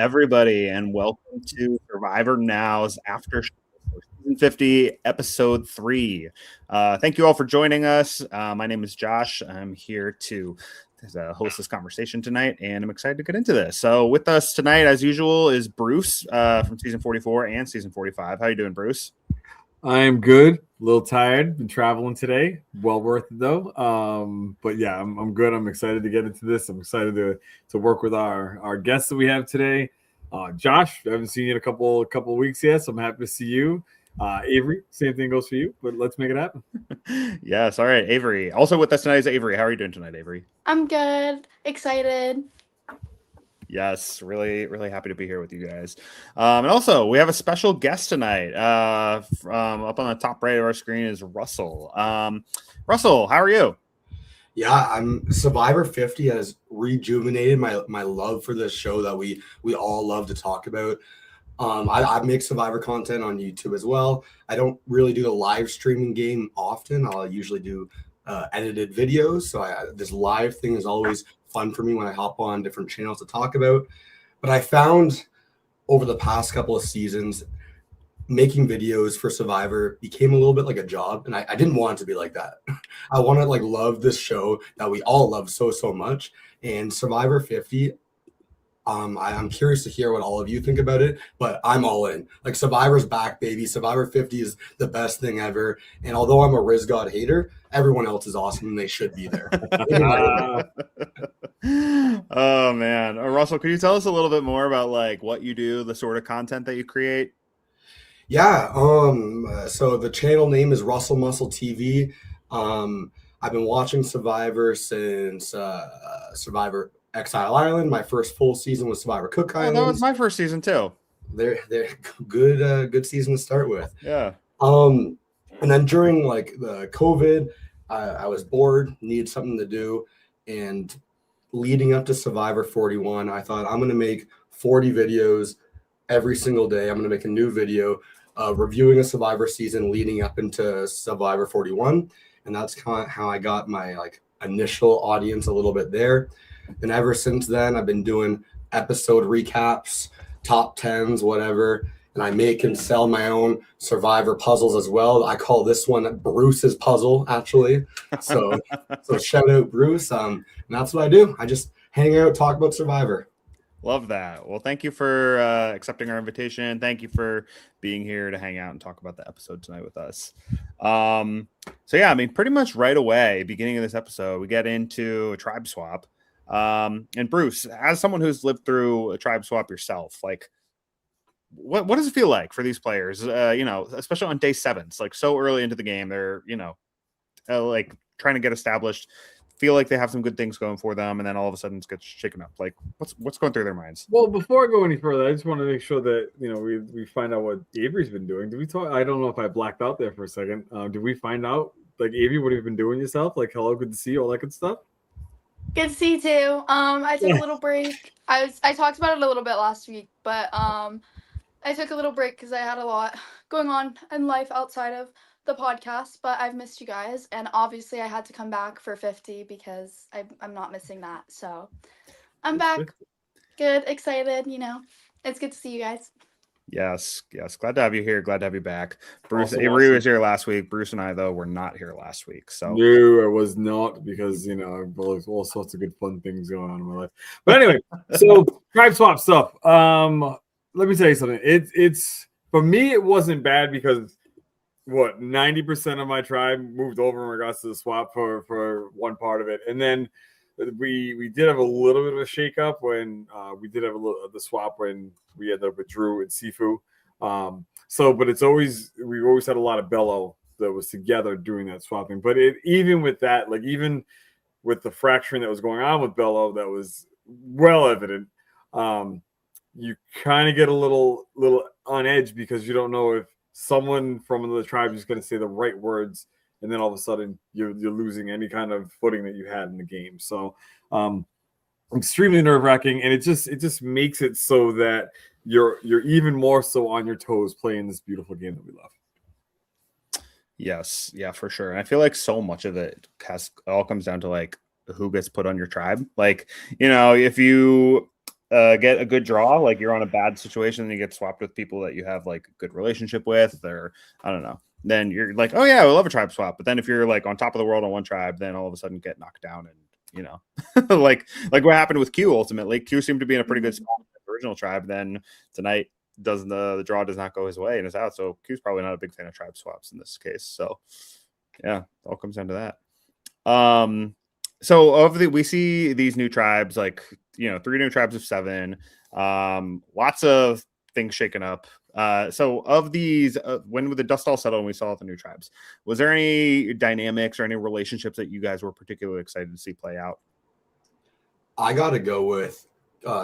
everybody, and welcome to Survivor Now's Aftershow for Season 50, Episode 3. Thank you all for joining us. My name is Josh. I'm here to host this conversation tonight, and I'm excited to get into this. So with us tonight, as usual, is Bruce from Season 44 and Season 45. How you doing, Bruce? I'm good. A little tired. Been traveling today. Well worth it though. But yeah, I'm good. I'm excited to get into this. I'm excited to work with our guests that we have today. Josh, I haven't seen you in a couple weeks yet, so I'm happy to see you. Avery, same thing goes for you, but let's make it happen. Yes, all right, Avery. Also with us tonight is Avery. How are you doing tonight, Avery? I'm good. Excited. Yes, really, really happy to be here with you guys. And also, we have a special guest tonight. From up on the top right of our screen is Russell. Russell, how are you? Yeah, Survivor 50 has rejuvenated my love for this show that we all love to talk about. I make Survivor content on YouTube as well. I don't really do the live streaming game often. I'll usually do edited videos. So this live thing is always fun for me when I hop on different channels to talk about. But I found over the past couple of seasons, making videos for Survivor became a little bit like a job, and I didn't want it to be like that. I want to love this show that we all love so much. And Survivor 50, I'm curious to hear what all of you think about it, but I'm all in. Survivor's back, baby. Survivor 50 is the best thing ever. And although I'm a Riz God hater, everyone else is awesome and they should be there. Oh man, Russell, could you tell us a little bit more about what you do, the sort of content that you create? Yeah, so the channel name is RussellMuscleTV. I've been watching Survivor since Survivor Exile Island. My first full season was Survivor Cook Island. That was my first season too. They're good season to start with. Yeah. And then during the COVID, I was bored, needed something to do, and leading up to Survivor 41, I thought I'm gonna make 40 videos every single day. I'm gonna make a new video reviewing a Survivor season leading up into Survivor 41, and that's kind of how I got my initial audience a little bit there. And ever since then, I've been doing episode recaps, top 10s, whatever. And I make and sell my own Survivor puzzles as well. I call this one Bruce's puzzle, actually. So shout out Bruce. And that's what I do. I just hang out, talk about Survivor. Love that. Well, thank you for accepting our invitation. Thank you for being here to hang out and talk about the episode tonight with us. So yeah, pretty much right away, beginning of this episode, we get into a tribe swap. And Bruce, as someone who's lived through a tribe swap yourself, what does it feel like for these players? Especially on day 7, it's so early into the game, they're trying to get established, feel like they have some good things going for them, and then all of a sudden it gets shaken up. What's going through their minds? Well, before I go any further, I just want to make sure that we find out what Avery's been doing. Did we talk? I don't know if I blacked out there for a second. Did we find out Avery, what have you been doing yourself? Hello, good to see you, all that good stuff. Good to see you too. I took a little break. I talked about it a little bit last week, but I took a little break because I had a lot going on in life outside of the podcast, but I've missed you guys, and obviously I had to come back for 50 because I'm not missing that. So I'm back. Good, excited, it's good to see you guys. Yes. Glad to have you here. Glad to have you back. Bruce, Awesome. Avery was here last week. Bruce and I, though, were not here last week. So no, I was not, because I've all sorts of good fun things going on in my life. But anyway, so tribe swap stuff. Let me tell you something. It's for me, it wasn't bad because 90% of my tribe moved over in regards to the swap for one part of it, and then we did have a little bit of a shakeup when we did have the swap when we ended up with Drew and Sifu. But we've always had a lot of Bello that was together doing that swapping. But even with that, even with the fracturing that was going on with Bello, that was well evident. You kind of get a little on edge because you don't know if someone from another tribe is going to say the right words, and then all of a sudden you're losing any kind of footing that you had in the game. So extremely nerve-wracking, and it just makes it so that you're even more so on your toes playing this beautiful game that we love. Yes, yeah, for sure. And I feel like so much of it all comes down to who gets put on your tribe. If you get a good draw, like you're on a bad situation and you get swapped with people that you have like a good relationship with, or I don't know, then you're like, oh yeah, I love a tribe swap. But then if you're like on top of the world on one tribe, then all of a sudden get knocked down, and you know, like what happened with Q. Ultimately, Q seemed to be in a pretty good spot in the original tribe. Then tonight, the draw does not go his way and is out. So Q's probably not a big fan of tribe swaps in this case. So yeah, it all comes down to that. So we see these new tribes, like, you know, 3 new tribes of 7. Lots of things shaken up. So of these, when the dust all settled and we saw the new tribes, was there any dynamics or any relationships that you guys were particularly excited to see play out? I got to go with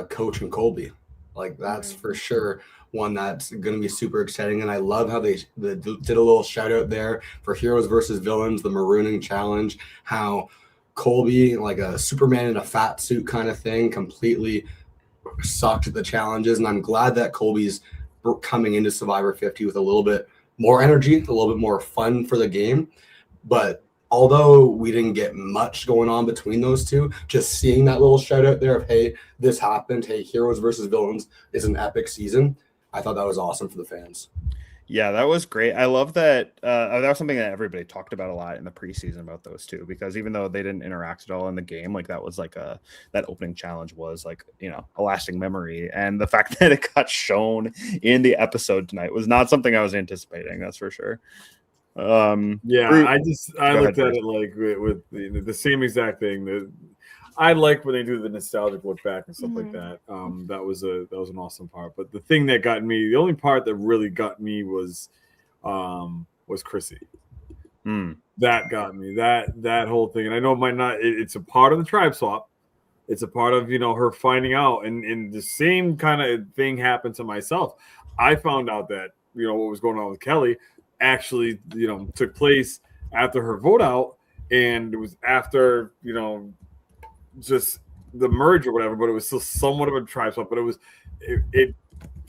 Coach and Colby. Like, that's for sure one that's going to be super exciting. And I love how they did a little shout out there for Heroes versus Villains, the Marooning Challenge, how Colby, like a Superman in a fat suit kind of thing, completely sucked at the challenges. And I'm glad that Colby's coming into Survivor 50 with a little bit more energy, a little bit more fun for the game. But although we didn't get much going on between those two, just seeing that little shout out there of, hey, this happened. Hey, Heroes versus Villains is an epic season. I thought that was awesome for the fans. Yeah, that was great. I love that. That was something that everybody talked about a lot in the preseason about those two, because even though they didn't interact at all in the game, like that was like that opening challenge was like, you know, a lasting memory. And the fact that it got shown in the episode tonight was not something I was anticipating. That's for sure. Yeah, I looked at it like with the same exact thing. I like when they do the nostalgic look back and stuff like that. That was an awesome part. But the thing that got me, the only part that really got me was Chrissy. That got me. That whole thing. And I know it might not. It's a part of the tribe swap. It's a part of, you know, her finding out, and the same kind of thing happened to myself. I found out that, you know, what was going on with Kelly actually, you know, took place after her vote out, and it was after, you know, just the merge or whatever, but it was still somewhat of a tribe swap. But it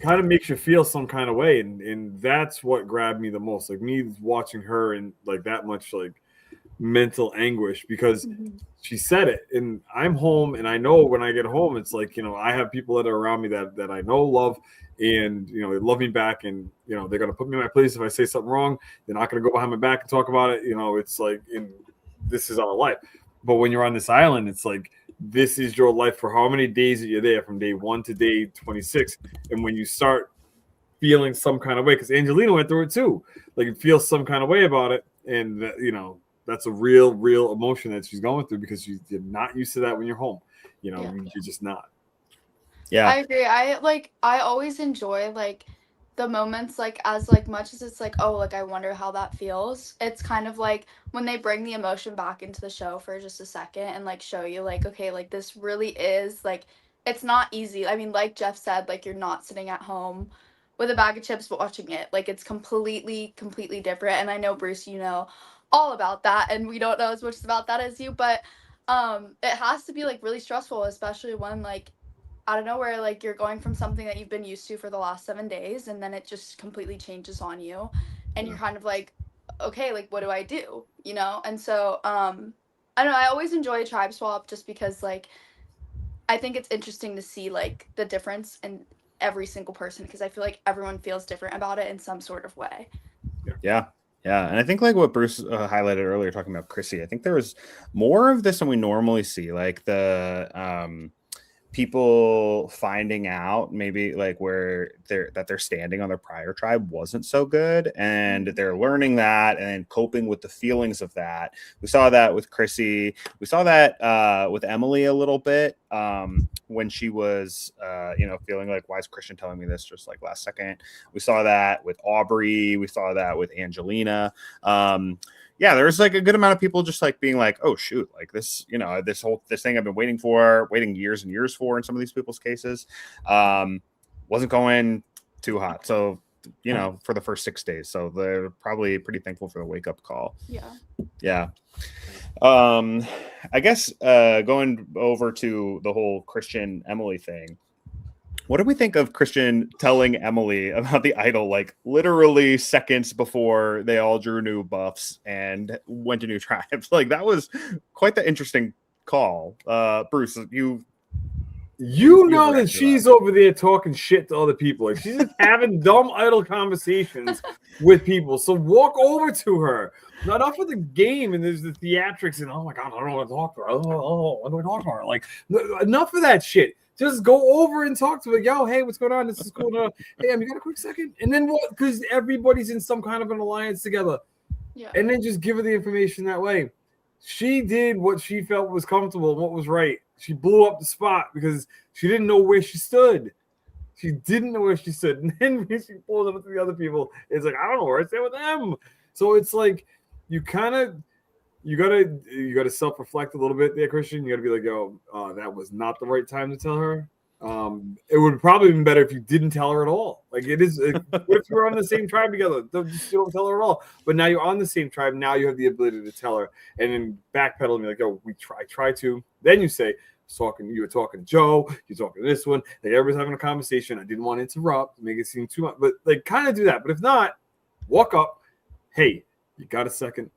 kind of makes you feel some kind of way, and that's what grabbed me the most. Like, me watching her in like that much like mental anguish, because she said it, and I'm home, and I know when I get home, it's like, you know, I have people that are around me that I know, love, and, you know, they love me back, and, you know, they're gonna put me in my place if I say something wrong. They're not gonna go behind my back and talk about it. You know, it's like, this is our life. But when you're on this island, it's like, this is your life for how many days that you're there, from day 1 to day 26. And when you start feeling some kind of way, because Angelina went through it too, like, you feel some kind of way about it, and you know, that's a real emotion that she's going through, because you're not used to that when you're home. You know, you're just not. Yeah, I agree. I always enjoy like the moments, like, as like much as it's like, oh, like, I wonder how that feels. It's kind of like when they bring the emotion back into the show for just a second and like show you like, okay, like, this really is like, it's not easy. I mean, like Jeff said, like, you're not sitting at home with a bag of chips watching it. Like, it's completely different. And I know, Bruce, you know all about that, and we don't know as much about that as you, but it has to be like really stressful, especially when like out of nowhere, like, you're going from something that you've been used to for the last 7 days, and then it just completely changes on you, and you're kind of like, okay, like, what do I do, you know? And so I don't know, I always enjoy a tribe swap, just because like I think it's interesting to see like the difference in every single person, because I feel like everyone feels different about it in some sort of way. Yeah, and I think like what Bruce highlighted earlier, talking about Chrissy, I think there was more of this than we normally see, like the people finding out maybe like where they're standing on their prior tribe wasn't so good, and they're learning that and coping with the feelings of that. We saw that with Chrissy. We saw that with Emily a little bit, when she was you know, feeling like, why is Christian telling me this just like last second? We saw that with Aubrey. We saw that with Angelina. Yeah, there's like a good amount of people just like being like, oh shoot, like this, you know, this thing I've been waiting years and years for in some of these people's cases, wasn't going too hot. So, you know, for the first 6 days. So they're probably pretty thankful for the wake up call. Yeah. I guess going over to the whole Christian Emily thing, what do we think of Christian telling Emily about the idol, like literally seconds before they all drew new buffs and went to new tribes? Like, that was quite the interesting call. Bruce, you You know that she's over there talking shit to other people. Like she's just having dumb, idle conversations with people. So walk over to her. Not off of the game, and there's the theatrics, and oh my god, I don't want to talk to her. Oh, I don't want to talk to her. Like enough of that shit. Just go over and talk to her. Yo, hey, what's going on? This is cool. Hey, you got a quick second? And then what? Because everybody's in some kind of an alliance together. Yeah. And then just give her the information that way. She did what she felt was comfortable and what was right. She blew up the spot because she didn't know where she stood. She didn't know where she stood. And then when she pulls up to the other people, it's like, I don't know where I stand with them. So it's like you gotta self-reflect a little bit there, Christian. You gotta be like, yo, that was not the right time to tell her. It would probably been better if you didn't tell her at all. Like it is. What if you were on the same tribe together? You don't tell her at all. But now you're on the same tribe. Now you have the ability to tell her, and then backpedal and be like, "Yo, try to." Then you say, "You were talking to Joe. You're talking to this one. Like everybody's having a conversation. I didn't want to interrupt, make it seem too much, but like kind of do that. But if not, walk up. Hey, you got a second?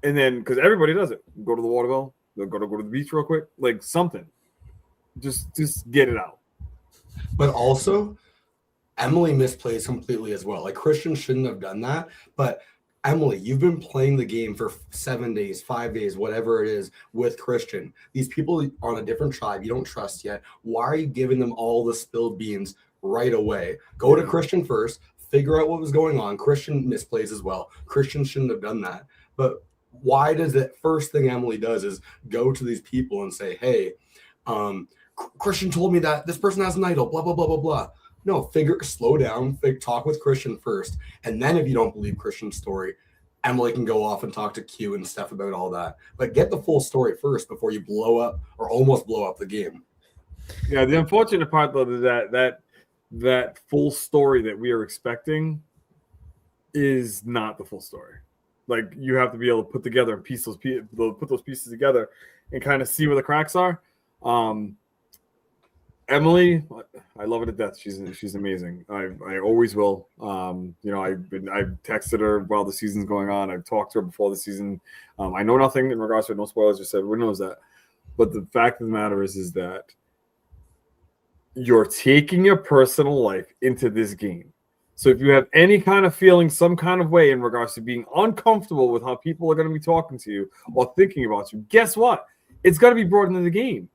And then because everybody does it, go to the water well. Go to the beach real quick, like something. Just get it out. But also, Emily misplays completely as well. Like Christian shouldn't have done that. But Emily, you've been playing the game for 7 days, 5 days, whatever it is, with Christian. These people on a different tribe you don't trust yet. Why are you giving them all the spilled beans right away? Go to Christian first, figure out what was going on. Christian misplays as well. Christian shouldn't have done that. But why does the first thing Emily does is go to these people and say, hey, Christian told me that this person has an idol, blah, blah, blah, blah, blah. No, slow down, talk with Christian first. And then if you don't believe Christian's story, Emily can go off and talk to Q and stuff about all that. But get the full story first before you blow up or almost blow up the game. Yeah, the unfortunate part, though, is that full story that we are expecting is not the full story. Like, you have to be able to put together and put those pieces together and kind of see where the cracks are. Emily, I love her to death. She's amazing. I always will. I've texted her while the season's going on. I've talked to her before the season. I know nothing in regards to it. No spoilers. Just said everyone knows that. But the fact of the matter is that you're taking your personal life into this game. So if you have any kind of feeling, some kind of way in regards to being uncomfortable with how people are going to be talking to you or thinking about you, guess what? It's going to be brought into the game.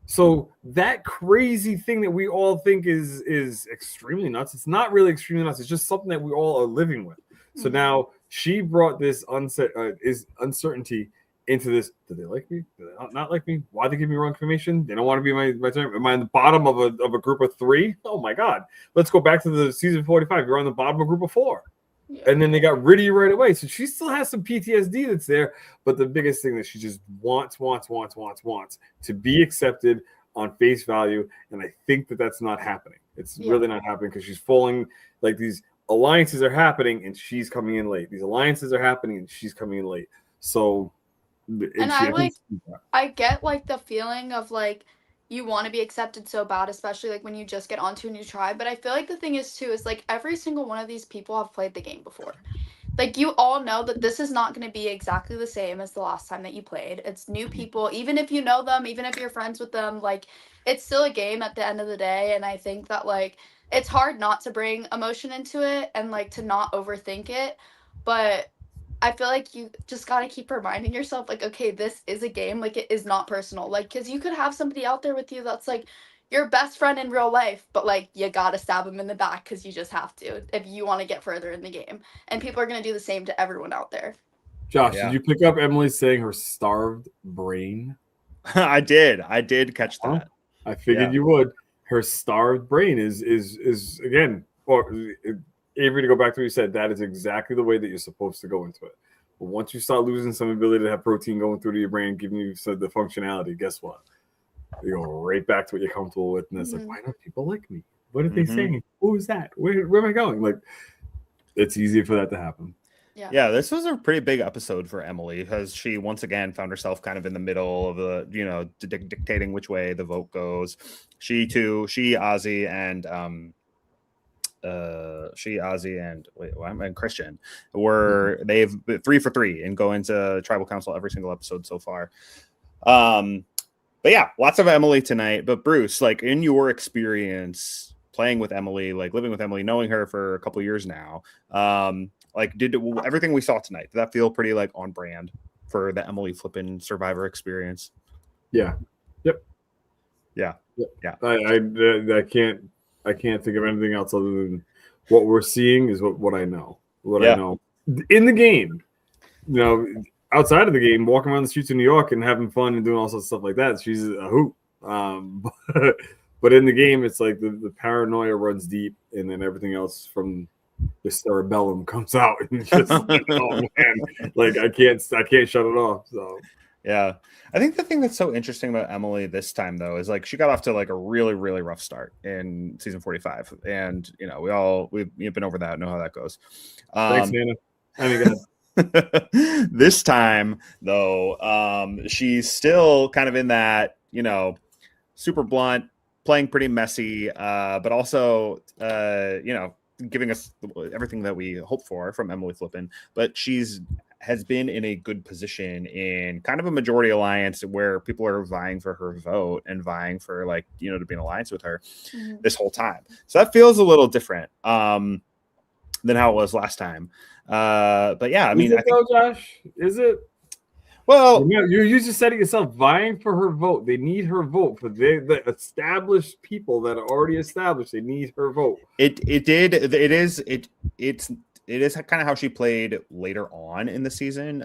So that crazy thing that we all think is extremely nuts, it's not really extremely nuts. It's just something that we all are living with. So now she brought this uncertainty into this. Do they like me? Do they not like me? Why they give me wrong information? They don't want to be my term. Am I in the bottom of a group of 3? Oh my God. Let's go back to the season 45. You're on the bottom of a group of 4. Yeah. And then they got rid of you right away. So she still has some PTSD that's there. But the biggest thing that she just wants to be accepted on face value. And I think that's not happening. It's really not happening because she's falling. Like, these alliances are happening and she's coming in late. These alliances are happening and she's coming in late. So, and I get like the feeling of like you want to be accepted so bad, especially like when you just get onto a new tribe. But I feel like the thing is too is like every single one of these people have played the game before. Like, you all know that this is not going to be exactly the same as the last time that you played. It's new people, even if you know them, even if you're friends with them, like, it's still a game at the end of the day. And I think that like it's hard not to bring emotion into it and like to not overthink it. But I feel like you just got to keep reminding yourself, like, okay, this is a game. Like, it is not personal. Like, because you could have somebody out there with you that's, like, your best friend in real life, but, like, you got to stab them in the back because you just have to if you want to get further in the game. And people are going to do the same to everyone out there. Josh, did you pick up Emily saying her starved brain? I did catch that. I figured you would. Her starved brain is again, or Avery, to go back to what you said, that is exactly the way that you're supposed to go into it. But once you start losing some ability to have protein going through to your brain, giving you the functionality, guess what? You go right back to what you're comfortable with. And it's like, why don't people like me? What are they saying? Who is that? Where am I going? Like, it's easy for that to happen. Yeah, this was a pretty big episode for Emily because she once again found herself kind of in the middle of the, dictating which way the vote goes. She, Ozzy, and Christian were they've 3 for 3 and go into tribal council every single episode so far. But yeah, lots of Emily tonight. But Bruce, like in your experience playing with Emily, like living with Emily, knowing her for a couple of years now, like did everything we saw tonight, did that feel pretty like on brand for the Emily flipping Survivor experience? Yeah. Yep. Yeah. Yep. Yeah. I can't think of anything else other than what we're seeing is what I know. What I know in the game. You know, outside of the game, walking around the streets of New York and having fun and doing all sorts of stuff like that. She's a hoot. But in the game, it's like the paranoia runs deep, and then everything else from the cerebellum comes out, and just oh man, like I can't shut it off. So yeah, I think the thing that's so interesting about Emily this time though is like she got off to like a really really rough start in season 45, and you know we've been over that, know how that goes. Thanks, Nana. I mean, this time though, she's still kind of in that, you know, super blunt, playing pretty messy, but also you know, giving us everything that we hope for from Emily Flippin. But has been in a good position in kind of a majority alliance where people are vying for her vote and vying for, like, you know, to be in alliance with her this whole time. So that feels a little different than how it was last time. But yeah, I mean, I think, Josh, is it? Well, you just said it yourself, vying for her vote. They need her vote for the established people that are already established. They need her vote. It is kind of how she played later on in the season.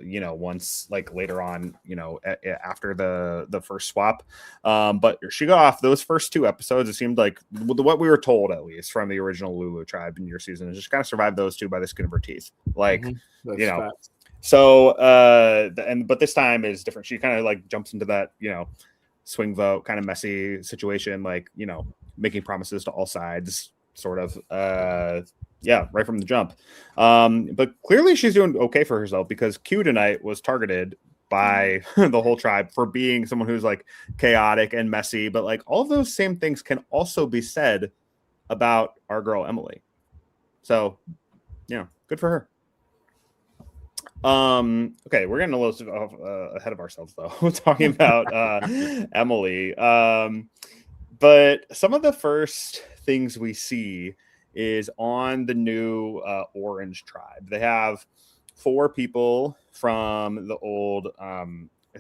You know, once like later on, you know, after the first swap. But she got off those first 2 episodes. It seemed like what we were told, at least from the original Lulu tribe in your season, is just kind of survived those 2 by the skin of her teeth. Like, you know. Facts. So, but this time is different. She kind of like jumps into that, you know, swing vote kind of messy situation, like, you know, making promises to all sides, sort of. Yeah, right from the jump. But clearly she's doing okay for herself, because Q tonight was targeted by the whole tribe for being someone who's like chaotic and messy. But like all of those same things can also be said about our girl Emily. So, you know, good for her. Okay, we're getting a little ahead of ourselves though, talking about Emily. But some of the first things we see is on the new Orange tribe. They have 4 people from the old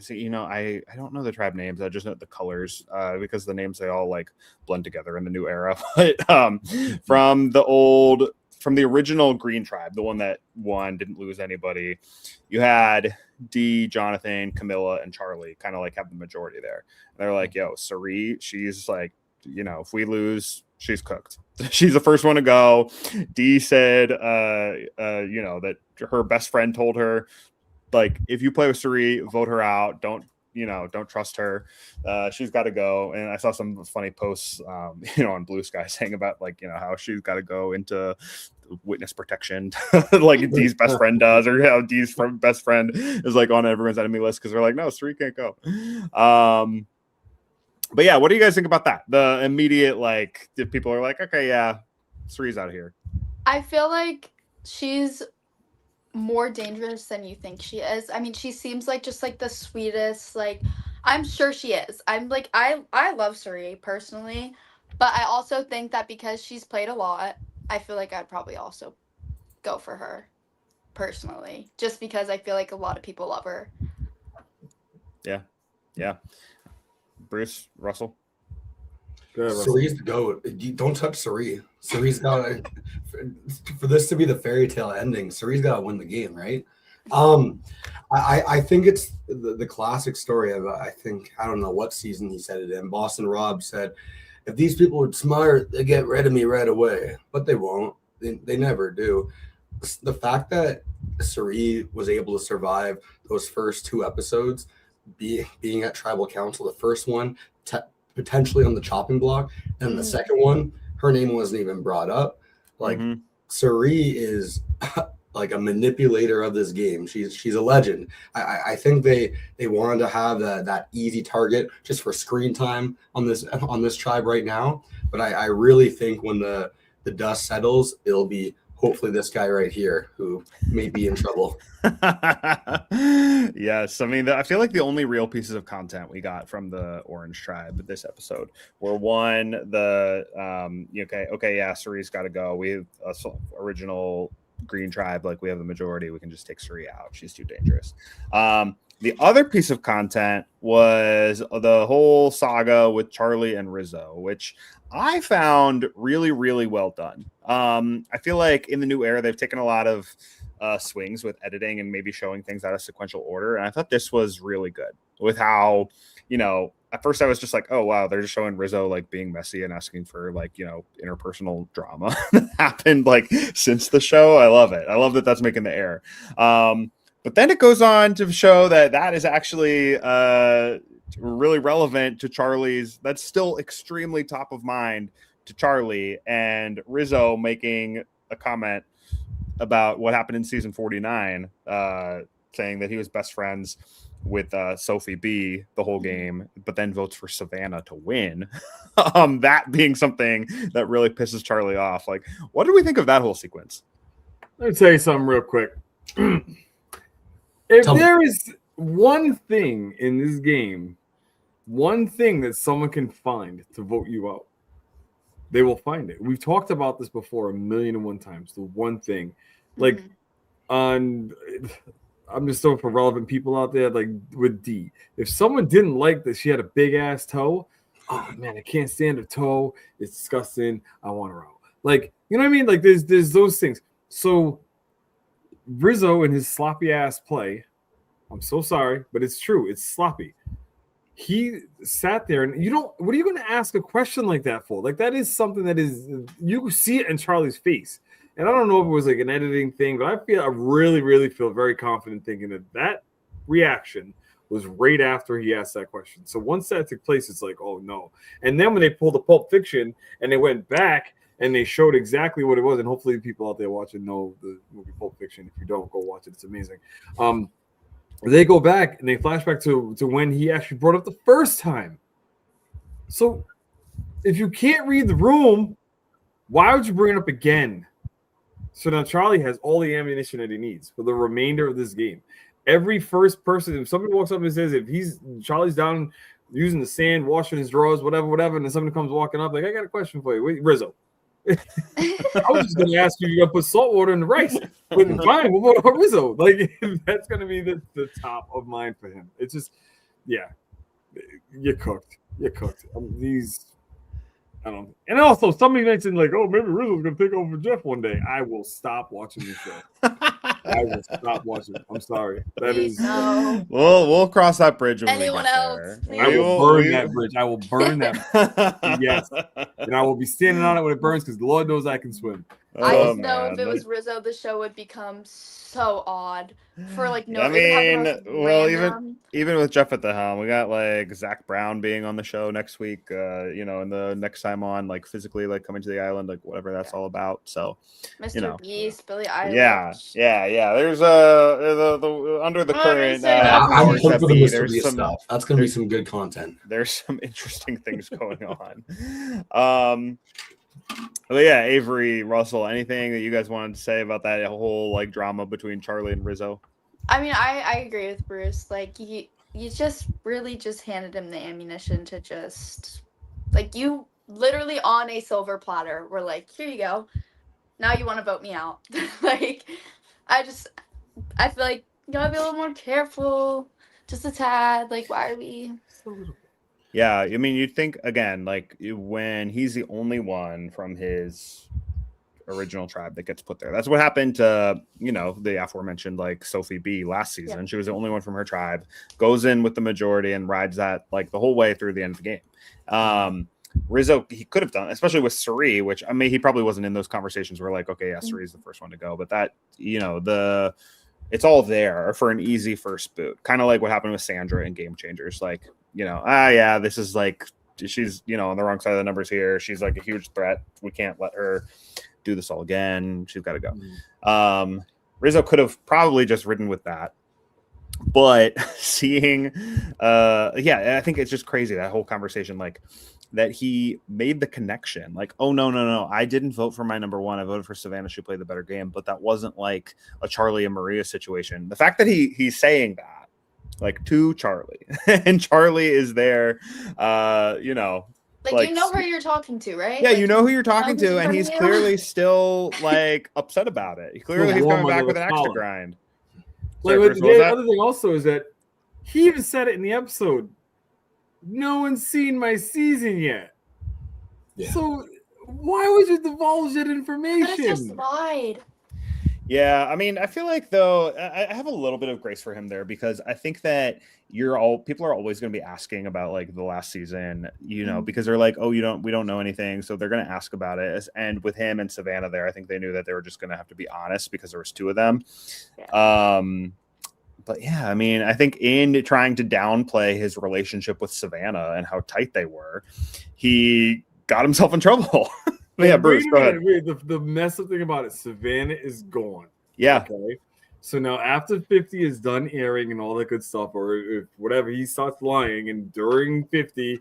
you know, I don't know the tribe names, I just know the colors because the names, they all like blend together in the new era. But from the original Green tribe, the one that won, didn't lose anybody, you had Dee, Jonathan, Camilla, and Charlie kind of like have the majority there. And they're like, yo, Cirie, she's like, you know, if we lose, she's cooked. She's the first one to go. Dee said, you know, that her best friend told her, like, if you play with Cirie, vote her out. Don't trust her. She's got to go. And I saw some funny posts, you know, on Blue Sky saying about, like, you know, how she's got to go into witness protection, like Dee's best friend does, or how Dee's best friend is like on everyone's enemy list because they're like, no, Cirie can't go. But yeah, what do you guys think about that? The immediate, like, if people are like, okay, yeah, Cirie's out of here. I feel like she's more dangerous than you think she is. I mean, she seems like just like the sweetest, like, I'm sure she is. I'm like, I love Cirie personally, but I also think that because she's played a lot, I feel like I'd probably also go for her personally, just because I feel like a lot of people love her. Yeah. Bruce, Russell. Cirie's the GOAT. You don't touch Cirie. Cirie's got for this to be the fairy tale ending, Cirie's got to win the game, right? I think it's the classic story of, I don't know what season he said it in. Boston Rob said, if these people were smart, they get rid of me right away, but they won't. They never do. The fact that Cirie was able to survive those first 2 episodes, being at tribal council, the first one potentially on the chopping block, and the second one, her name wasn't even brought up. Like, Cirie is like a manipulator of this game. She's a legend. I think they wanted to have that easy target just for screen time on this tribe right now. But I really think when the dust settles, it'll be hopefully this guy right here who may be in trouble. Yes, I mean, I feel like the only real pieces of content we got from the Orange Tribe this episode were one, yeah, Cirie's got to go. We have original Green Tribe, like we have the majority. We can just take Cirie out. She's too dangerous. The other piece of content was the whole saga with Charlie and Rizzo, which I found really, really well done. I feel like in the new era, they've taken a lot of swings with editing and maybe showing things out of sequential order. And I thought this was really good with how, at first I was just like, oh, wow, they're just showing Rizzo like being messy and asking for like, interpersonal drama that happened like since the show. I love it. I love that that's making the air. But then it goes on to show that is actually really relevant to Charlie's. That's still extremely top of mind to Charlie, and Rizzo making a comment about what happened in season 49, saying that he was best friends with Sophie B the whole game, but then votes for Savannah to win. That being something that really pisses Charlie off. Like, what did we think of that whole sequence? Let me tell you something real quick. If there is one thing in this game, one thing that someone can find to vote you out, they will find it. We've talked about this before 1,000,001 times. The one thing, like, I'm just throwing for relevant people out there, like with D. If someone didn't like that she had a big ass toe, oh man, I can't stand her toe. It's disgusting. I want her out. Like, you know what I mean? Like, there's those things. So Rizzo and his sloppy ass play, I'm so sorry, but it's true. It's sloppy. He sat there and what are you going to ask a question like that for? Like, that is something that is, you see it in Charlie's face. And I don't know if it was like an editing thing, but I really, really feel very confident thinking that reaction was right after he asked that question. So once that took place, it's like, oh no. And then when they pulled the Pulp Fiction and they went back and they showed exactly what it was, and hopefully people out there watching know the movie Pulp Fiction. If you don't, go watch it. It's amazing. They go back and they flash back to when he actually brought up the first time. So if you can't read the room, why would you bring it up again? So now Charlie has all the ammunition that he needs for the remainder of this game. Every first person, if somebody walks up and says, Charlie's down using the sand, washing his drawers, whatever, and then somebody comes walking up, like, I got a question for you. Wait, Rizzo. I was just going to ask you, you're going to put salt water in the rice. But fine, we'll go to Rizzo. Like, that's going to be the top of mind for him. It's just, yeah, you're cooked. You're cooked. I don't. And also, somebody mentioned like, oh, maybe Rizzo's going to take over Jeff one day. I will stop watching this show. I will stop watching. I'm sorry. That is. We'll cross that bridge when Anyone we get else? there. I will burn that bridge. I will burn that. Yes, and I will be standing on it when it burns because Lord knows I can swim. I just know if it was Rizzo, the show would become so odd for like no. I mean, well, even with Jeff at the helm, we got like Zach Brown being on the show next week. And the next time on, like physically, like coming to the island, like whatever that's all about. So, Mr. Beast, Billie Eilish. Yeah. There's the under the current. I'm pumped for the Mr. Beast stuff. That's gonna be some good content. There's some interesting things going on. Well, yeah, Avery, Russell, anything that you guys wanted to say about that whole like drama between Charlie and Rizzo? I mean, I agree with Bruce. Like, you just really just handed him the ammunition to just, like, you literally on a silver platter were like, here you go. Now you want to vote me out. Like, I feel like you gotta be a little more careful. Just a tad. Like, why are we? Yeah, I mean, you'd think, again, like, when he's the only one from his original tribe that gets put there. That's what happened to, the aforementioned, like, Sophie B last season. Yeah. She was the only one from her tribe, goes in with the majority and rides that, like, the whole way through the end of the game. Rizzo, he could have done, especially with Cirie, which, I mean, he probably wasn't in those conversations where, like, okay, yeah, Cirie's the first one to go. But that, it's all there for an easy first boot. Kind of like what happened with Sandra in Game Changers. Like, this is like, she's, on the wrong side of the numbers here. She's like a huge threat. We can't let her do this all again. She's got to go. Rizzo could have probably just ridden with that. But seeing, I think it's just crazy, that whole conversation. Like, that he made the connection. Like, oh, no, I didn't vote for my number one. I voted for Savannah. She played the better game, but that wasn't like a Charlie and Maria situation. The fact that he's saying that, like, to Charlie, and Charlie is there, you know, like you know who you're talking to, right? Yeah, like, you know who you're talking to, and he's to. clearly still like upset about it. Clearly, he's coming back with an axe to grind. Like, the other thing also is that he even said it in the episode. No one's seen my season yet. Yeah. So why would you divulge that information? But it's just lied. Yeah, I mean, I feel like though I have a little bit of grace for him there because I think that people are always going to be asking about like the last season, you know, because they're like, oh, we don't know anything, so they're going to ask about it. And with him and Savannah there, I think they knew that they were just going to have to be honest because there was two of them. Yeah. But yeah, I mean, I think in trying to downplay his relationship with Savannah and how tight they were, he got himself in trouble. Yeah, Bruce, go ahead. The messed up thing about it, Savannah is gone. Yeah. Okay. So now after 50 is done airing and all that good stuff, or if whatever, he starts lying, and during 50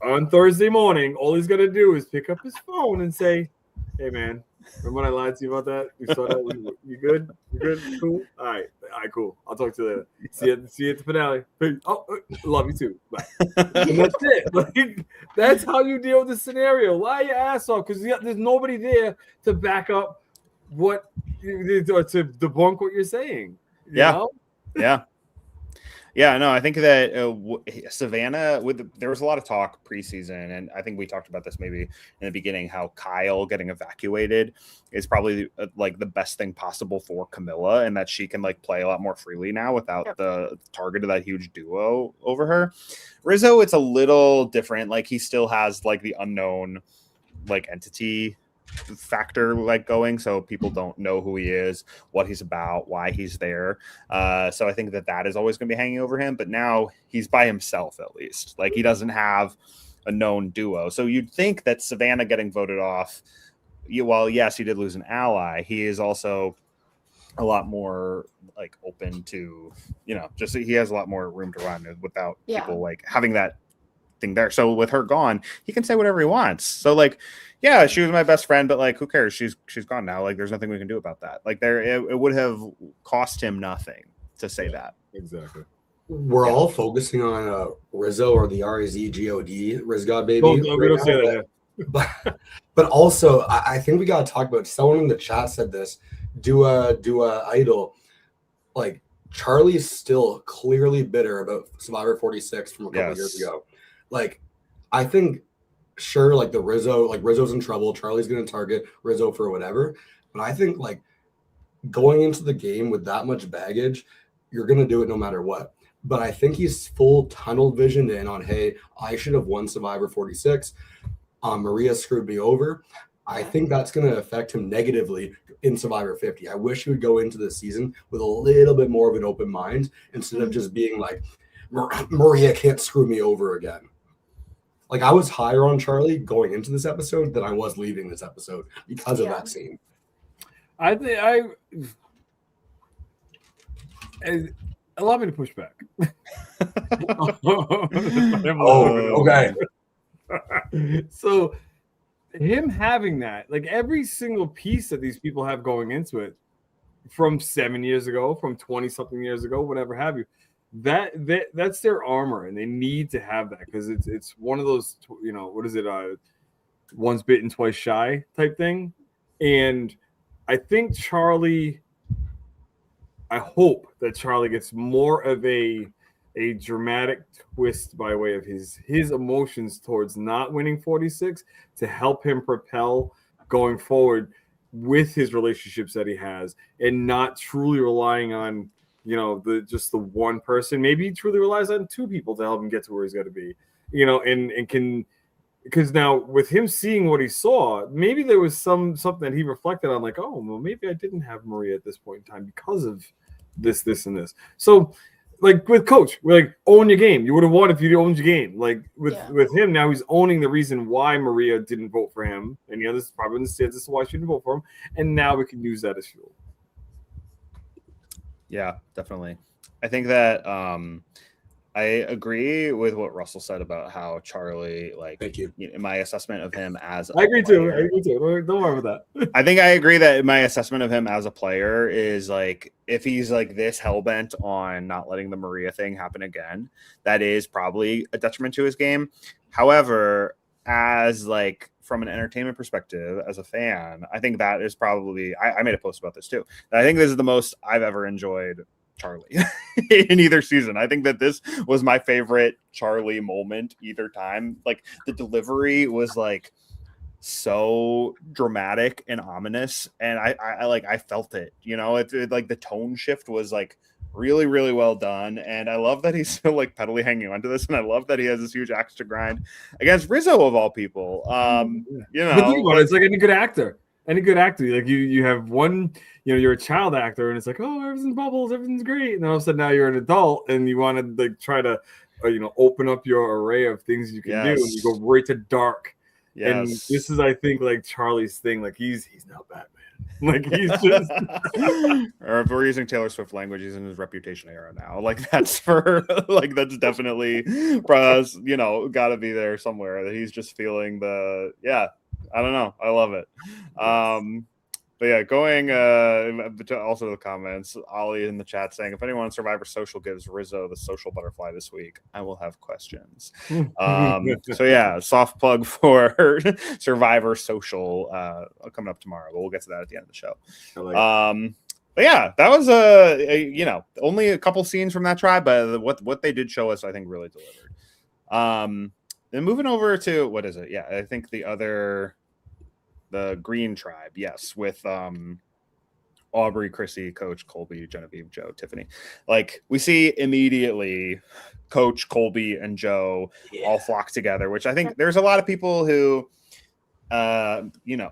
on Thursday morning, all he's gonna do is pick up his phone and say, "Hey man, remember when I lied to you about that? You saw that? You good? You good? Cool? All right, cool. I'll talk to you later. See you at the finale. Oh, love you too. Bye." And that's it. Like, that's how you deal with the scenario. Lie your ass off because there's nobody there to back up what or to debunk what you're saying. You know? Yeah, no, I think that Savannah, there was a lot of talk preseason, and I think we talked about this maybe in the beginning, how Kyle getting evacuated is probably like the best thing possible for Camilla, and that she can like play a lot more freely now without the target of that huge duo over her. Rizzo, it's a little different. Like, he still has like the unknown like entity factor like going, so people don't know who he is, what he's about, why he's there. So I think that is always going to be hanging over him, but now he's by himself, at least. Like, he doesn't have a known duo. So you'd think that Savannah getting voted off, while yes, he did lose an ally, he is also a lot more like open to, you know, just he has a lot more room to run without people like having that thing there. So with her gone, he can say whatever he wants. So like, yeah, she was my best friend, but like, who cares? She's gone now. Like, there's nothing we can do about that. Like, it would have cost him nothing to say that. Exactly. We're all focusing on Rizzo, or the RZGOD, Rizgod baby. We don't say that. But also, I think we got to talk about, someone in the chat said this, do a idol. Like, Charlie is still clearly bitter about Survivor 46 from a couple years ago. Like, I think, sure, like Rizzo's in trouble. Charlie's going to target Rizzo for whatever. But I think, like, going into the game with that much baggage, you're going to do it no matter what. But I think he's full tunnel visioned in on, hey, I should have won Survivor 46. Maria screwed me over. I think that's going to affect him negatively in Survivor 50. I wish he would go into the season with a little bit more of an open mind instead of just being like, Maria can't screw me over again. Like, I was higher on Charlie going into this episode than I was leaving this episode because of that scene. I think allow me to push back. Okay. So him having that, like, every single piece that these people have going into it from 7 years ago, from 20 something years ago, whatever have you, that's their armor, and they need to have that because it's one of those, you know, what is it, once bitten twice shy type thing. And I think I hope that Charlie gets more of a dramatic twist by way of his emotions towards not winning 46 to help him propel going forward with his relationships that he has, and not truly relying on, you know, the one person. Maybe he truly relies on two people to help him get to where he's got to be, you know, and can, because now with him seeing what he saw, maybe there was something that he reflected on, like, oh, well, maybe I didn't have Maria at this point in time because of this, and this. So, like with Coach, we're like, own your game. You would have won if you owned your game. Like with him, now he's owning the reason why Maria didn't vote for him, and the others probably understands this is why she didn't vote for him, and now we can use that as fuel. Yeah, definitely. I think that I agree with what Russell said about how Charlie, like, Thank you. in my assessment of him as I agree too. player, Don't worry about that. I think I agree that my assessment of him as a player is like, if he's like this hellbent on not letting the Maria thing happen again, that is probably a detriment to his game. However, as like from an entertainment perspective, as a fan, I think that is probably, I made a post about this too. I think this is the most I've ever enjoyed Charlie in either season. I think that this was my favorite Charlie moment either time. Like the delivery was like so dramatic and ominous, and I felt it. You know, it like the tone shift was like really, really well done, and I love that he's still like pedally hanging onto this, and I love that he has this huge axe to grind against Rizzo of all people. You know, but think about it, it's like any good actor. Any good actor, like you have one, you're a child actor, and it's like, oh, everything's bubbles, everything's great, and then all of a sudden now you're an adult, and you want to like try to, open up your array of things you can do, and you go right to dark. Yes. And this is, I think, like Charlie's thing. Like he's not Batman. Like he's just. Or if we're using Taylor Swift language, he's in his Reputation era now. Like that's that's definitely, got to be there somewhere. That he's just feeling I don't know. I love it. But yeah, going also to the comments, Ollie in the chat saying, if anyone on Survivor Social gives Rizzo the social butterfly this week, I will have questions. So yeah, soft plug for Survivor Social coming up tomorrow, but we'll get to that at the end of the show. But yeah, that was only a couple scenes from that tribe, but what they did show us, I think, really delivered. Then moving over to what is it? Yeah, I think the Green Tribe, yes, with Aubrey, Chrissy, Coach, Colby, Genevieve, Joe, Tiffany. Like we see immediately Coach, Colby, and Joe all flock together, which I think there's a lot of people who a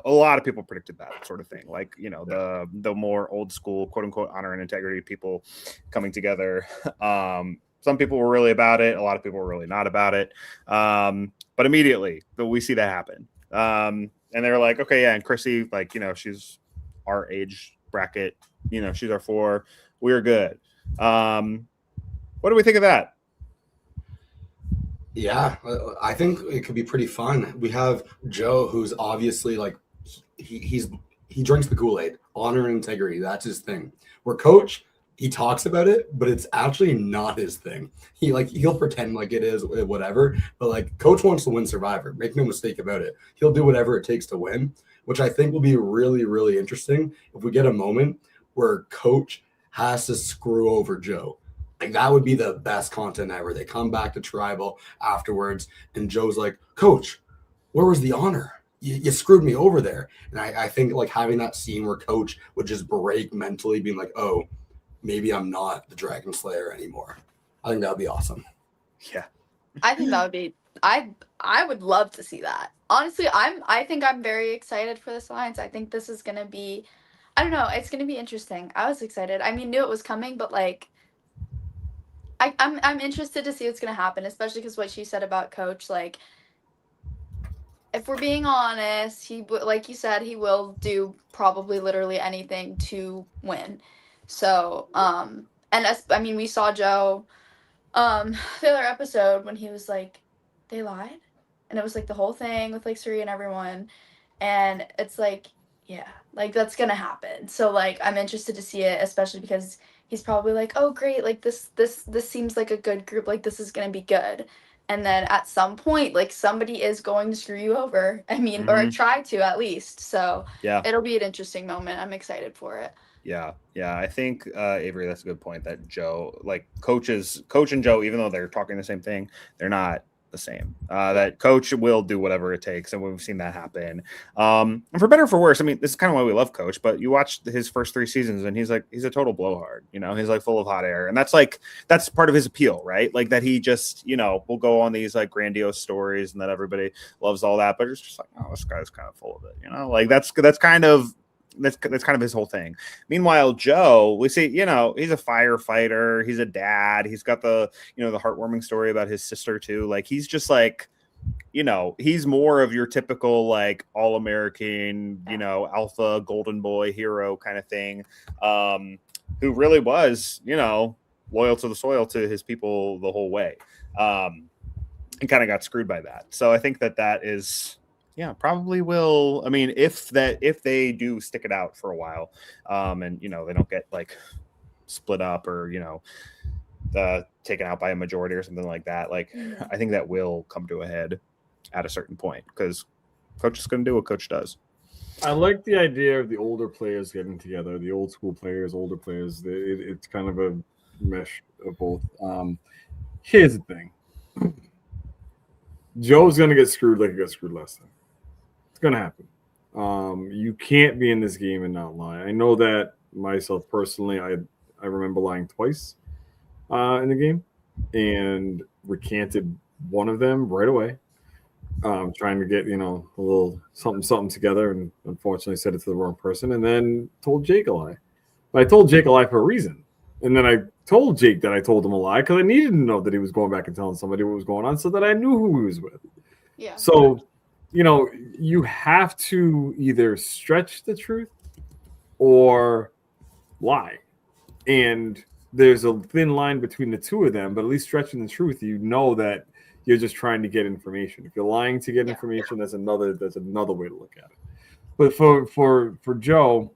lot of people predicted that sort of thing. Like, the more old school, quote unquote, honor and integrity people coming together. Some people were really about it. A lot of people were really not about it. But immediately we see that happen. And they're like, okay, yeah. And Chrissy, like, she's our age bracket, she's our 4. We're good. What do we think of that? Yeah, I think it could be pretty fun. We have Joe, who's obviously like, he drinks the Kool-Aid, honor and integrity. That's his thing. Where Coach, he talks about it, but it's actually not his thing. He'll pretend like it is, whatever. But like Coach wants to win Survivor. Make no mistake about it. He'll do whatever it takes to win, which I think will be really, really interesting if we get a moment where Coach has to screw over Joe. Like that would be the best content ever. They come back to Tribal afterwards, and Joe's like, Coach, where was the honor? You screwed me over there. And I think like having that scene where Coach would just break mentally, being like, oh, maybe I'm not the Dragon Slayer anymore. I think that would be awesome. Yeah. I think that would be, I would love to see that. Honestly, I think I'm very excited for this alliance. I think this is going to be, I don't know, it's going to be interesting. I was excited. I mean, knew it was coming, but like, I'm interested to see what's going to happen, especially because what she said about Coach, like, if we're being honest, like you said, he will do probably literally anything to win. So, we saw Joe, the other episode when he was like, they lied, and it was like the whole thing with like Cirie and everyone, and it's like, yeah, like that's gonna happen. So like, I'm interested to see it, especially because he's probably like, oh great, like this seems like a good group, like this is gonna be good. And then at some point, like somebody is going to screw you over. I mean, or try to at least. So yeah, it'll be an interesting moment. I'm excited for it. Yeah. I think Avery, that's a good point. That Joe, like Coach and Joe, even though they're talking the same thing, they're not the same. That Coach will do whatever it takes, and we've seen that happen. And for better or for worse, I mean, this is kind of why we love Coach. But you watch his first 3 seasons, and he's a total blowhard. He's like full of hot air, and that's part of his appeal, right? Like that he just will go on these like grandiose stories, and that everybody loves all that. But it's just like, oh, this guy's kind of full of it, Like that's kind of his whole thing. Meanwhile, Joe, we see, he's a firefighter, he's a dad, he's got the the heartwarming story about his sister too. Like he's just like, he's more of your typical like all-American, alpha golden boy hero kind of thing, who really was, loyal to the soil to his people the whole way, and kind of got screwed by that. So I think that is, yeah, probably will. I mean, if they do stick it out for a while, and they don't get like split up or taken out by a majority or something like that, like I think that will come to a head at a certain point, because coach is going to do what coach does. I like the idea of the older players getting together, the old school players, older players. It's kind of a mesh of both. Here's the thing. Joe's going to get screwed like he got screwed last time. It's going to happen. You can't be in this game and not lie. I know that myself personally. I remember lying twice in the game and recanted one of them right away. Trying to get, a little something together, and unfortunately said it to the wrong person, and then told Jake a lie. But I told Jake a lie for a reason. And then I told Jake that I told him a lie because I needed to know that he was going back and telling somebody what was going on so that I knew who he was with. Yeah. So, you have to either stretch the truth or lie. And there's a thin line between the two of them, but at least stretching the truth, that you're just trying to get information. If you're lying to get information, that's another way to look at it. But for Joe,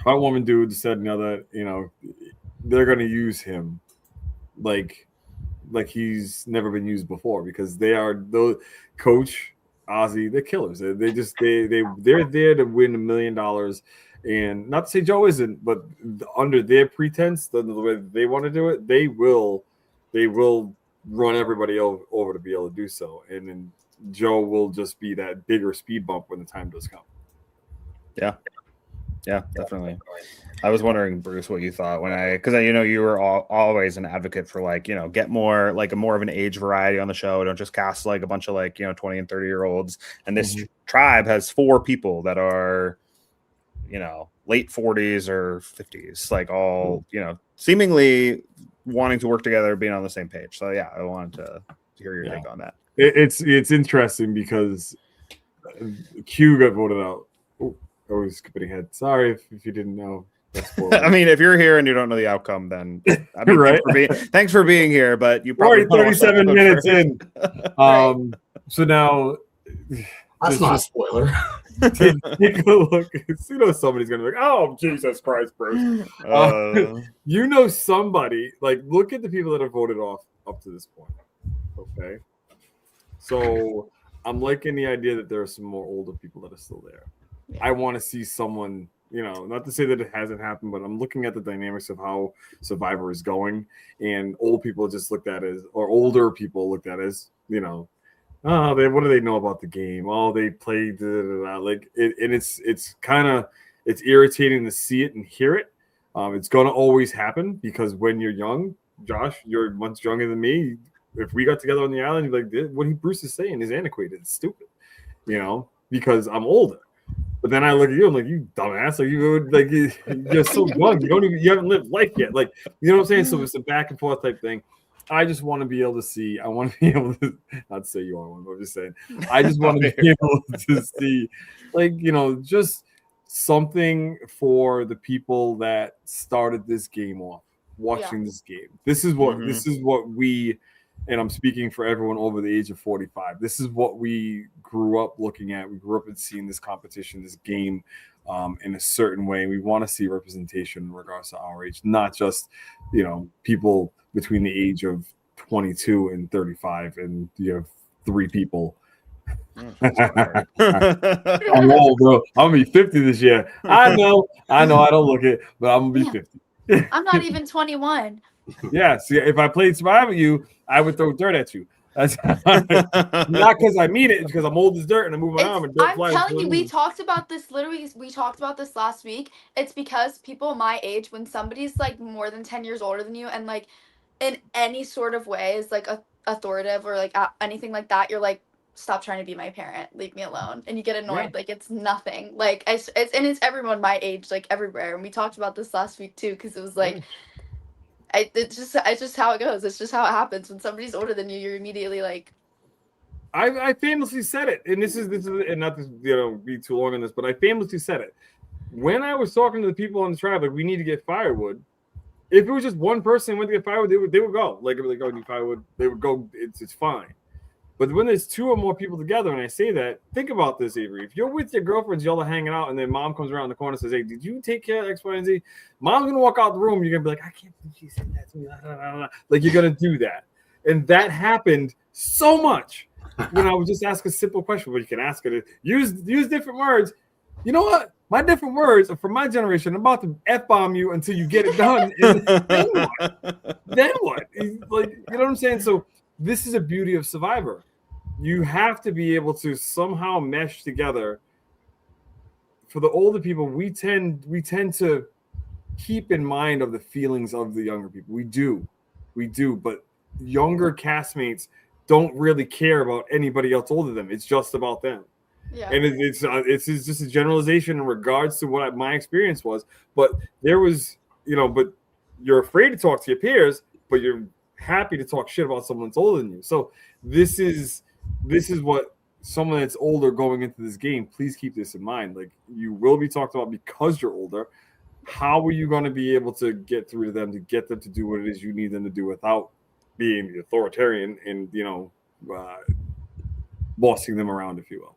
Heartwarming Dude said that they're going to use him like he's never been used before, because they are those Coach Ozzy, they're killers. They're there to win $1 million. And not to say Joe isn't, but under their pretense, the way they want to do it, they will run everybody over to be able to do so. And then Joe will just be that bigger speed bump when the time does come. Yeah, definitely. I was wondering, Bruce, what you thought because you were always an advocate for get more more of an age variety on the show. Don't just cast a bunch of 20 and 30 year olds. And this tribe has 4 people that are late 40s or 50s, all seemingly wanting to work together, being on the same page. So yeah, I wanted to hear your take on that. It's interesting because Q got voted out. I was skipping ahead. Sorry if you didn't know. I mean, if you're here and you don't know the outcome, then right. Thanks for being here, but you probably 37 minutes in. So now that's not a spoiler. Take a look. Somebody's gonna be like, "Oh, Jesus Christ, Bruce!" Somebody look at the people that have voted off up to this point. Okay, so I'm liking the idea that there are some more older people that are still there. Yeah. I want to see someone, not to say that it hasn't happened, but I'm looking at the dynamics of how Survivor is going, and old people just looked at as, or older people looked at as, what do they know about the game? Oh, they played and it's irritating to see it and hear it. It's gonna always happen because when you're young, Josh, you're months younger than me. If we got together on the island, you'd be like, what Bruce is saying is antiquated, it's stupid, because I'm older. But then I look at you, I'm like, you dumbass, you're so young, you haven't lived life yet, what I'm saying? So it's a back and forth type thing. I just want to be able to see. I want to be able to, not to say you are one, but I'm just saying. I just want to be able to see, just something for the people that started this game off, watching this game. This is what we, and I'm speaking for everyone over the age of 45. This is what we grew up looking at. We grew up and seeing this competition, this game, in a certain way. We want to see representation in regards to our age, not just, people between the age of 22 and 35, and you have 3 people. I'm old, bro. I'm gonna be 50 this year. I know. I don't look it, but I'm gonna be 50. I'm not even 21. Yeah. See, if I played Survivor you, I would throw dirt at you. That's not because I mean it. It's because I'm old as dirt and I move my arm. And dirt I'm telling you, we talked about this. Literally, we talked about this last week. It's because people my age, when somebody's more than 10 years older than you, and in any sort of way is authoritative or anything like that, you're like, stop trying to be my parent, leave me alone, and you get annoyed. Yeah. It's nothing. It's everyone my age, everywhere. And we talked about this last week too, because it was it's just how it goes. It's just how it happens. When somebody's older than you, you're immediately I famously said it, and this is and not to be too long on this, but I famously said it when I was talking to the people on the tribe, we need to get firewood. if it was just one person went to get firewood, they would go. Like, go need firewood, they would go. It's fine. But when there's two or more people together, and I say that, think about this, Avery. If you're with your girlfriends, y'all are hanging out, and then mom comes around the corner and says, "Hey, did you take care of X, Y, and Z?" Mom's gonna walk out the room. You're gonna be like, "I can't believe she said that to me." Like, you're gonna do that, and that happened so much. When I would just ask a simple question, but you can ask it. Use different words. You know what? My different words are from my generation. I'm about to F-bomb you until you get it done. And then what? Then what? Like, you know what I'm saying? So this is a beauty of Survivor. You have to be able to somehow mesh together. For the older people, we tend to keep in mind of the feelings of the younger people. We do. But younger castmates don't really care about anybody else older than them. It's just about them. Yeah. And it's just a generalization in regards to what my experience was. But there was, but you're afraid to talk to your peers, but you're happy to talk shit about someone that's older than you. So this is what someone that's older going into this game, please keep this in mind. Like, you will be talked about because you're older. How are you going to be able to get through to them to get them to do what it is you need them to do without being the authoritarian and, bossing them around, if you will?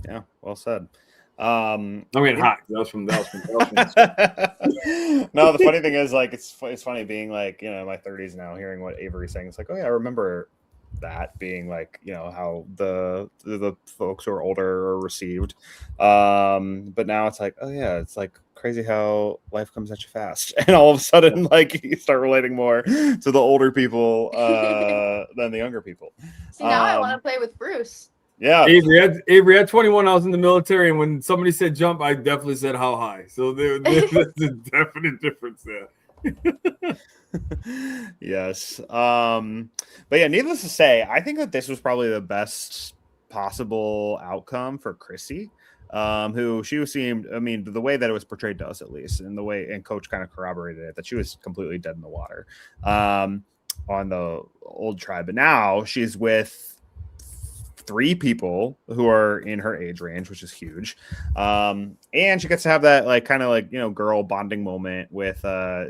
Yeah, well said. Hot. That was from. No, the funny thing is, like, it's funny being like, in my 30s now, hearing what Avery's saying. It's like, oh yeah, I remember that being like, how the folks who are older are received. But now it's like, oh yeah, it's like crazy how life comes at you fast, and all of a sudden, like, you start relating more to the older people than the younger people. See, now I want to play with Bruce. Yeah, Avery, at 21, I was in the military, and when somebody said jump, I definitely said how high. So there's a definite difference there. Yes. But yeah, needless to say, I think that this was probably the best possible outcome for Chrissy, who she seemed, the way that it was portrayed to us, at least, and the way, and Coach kind of corroborated it, that she was completely dead in the water on the old tribe. But now she's with 3 people who are in her age range, which is huge. And she gets to have that girl bonding moment with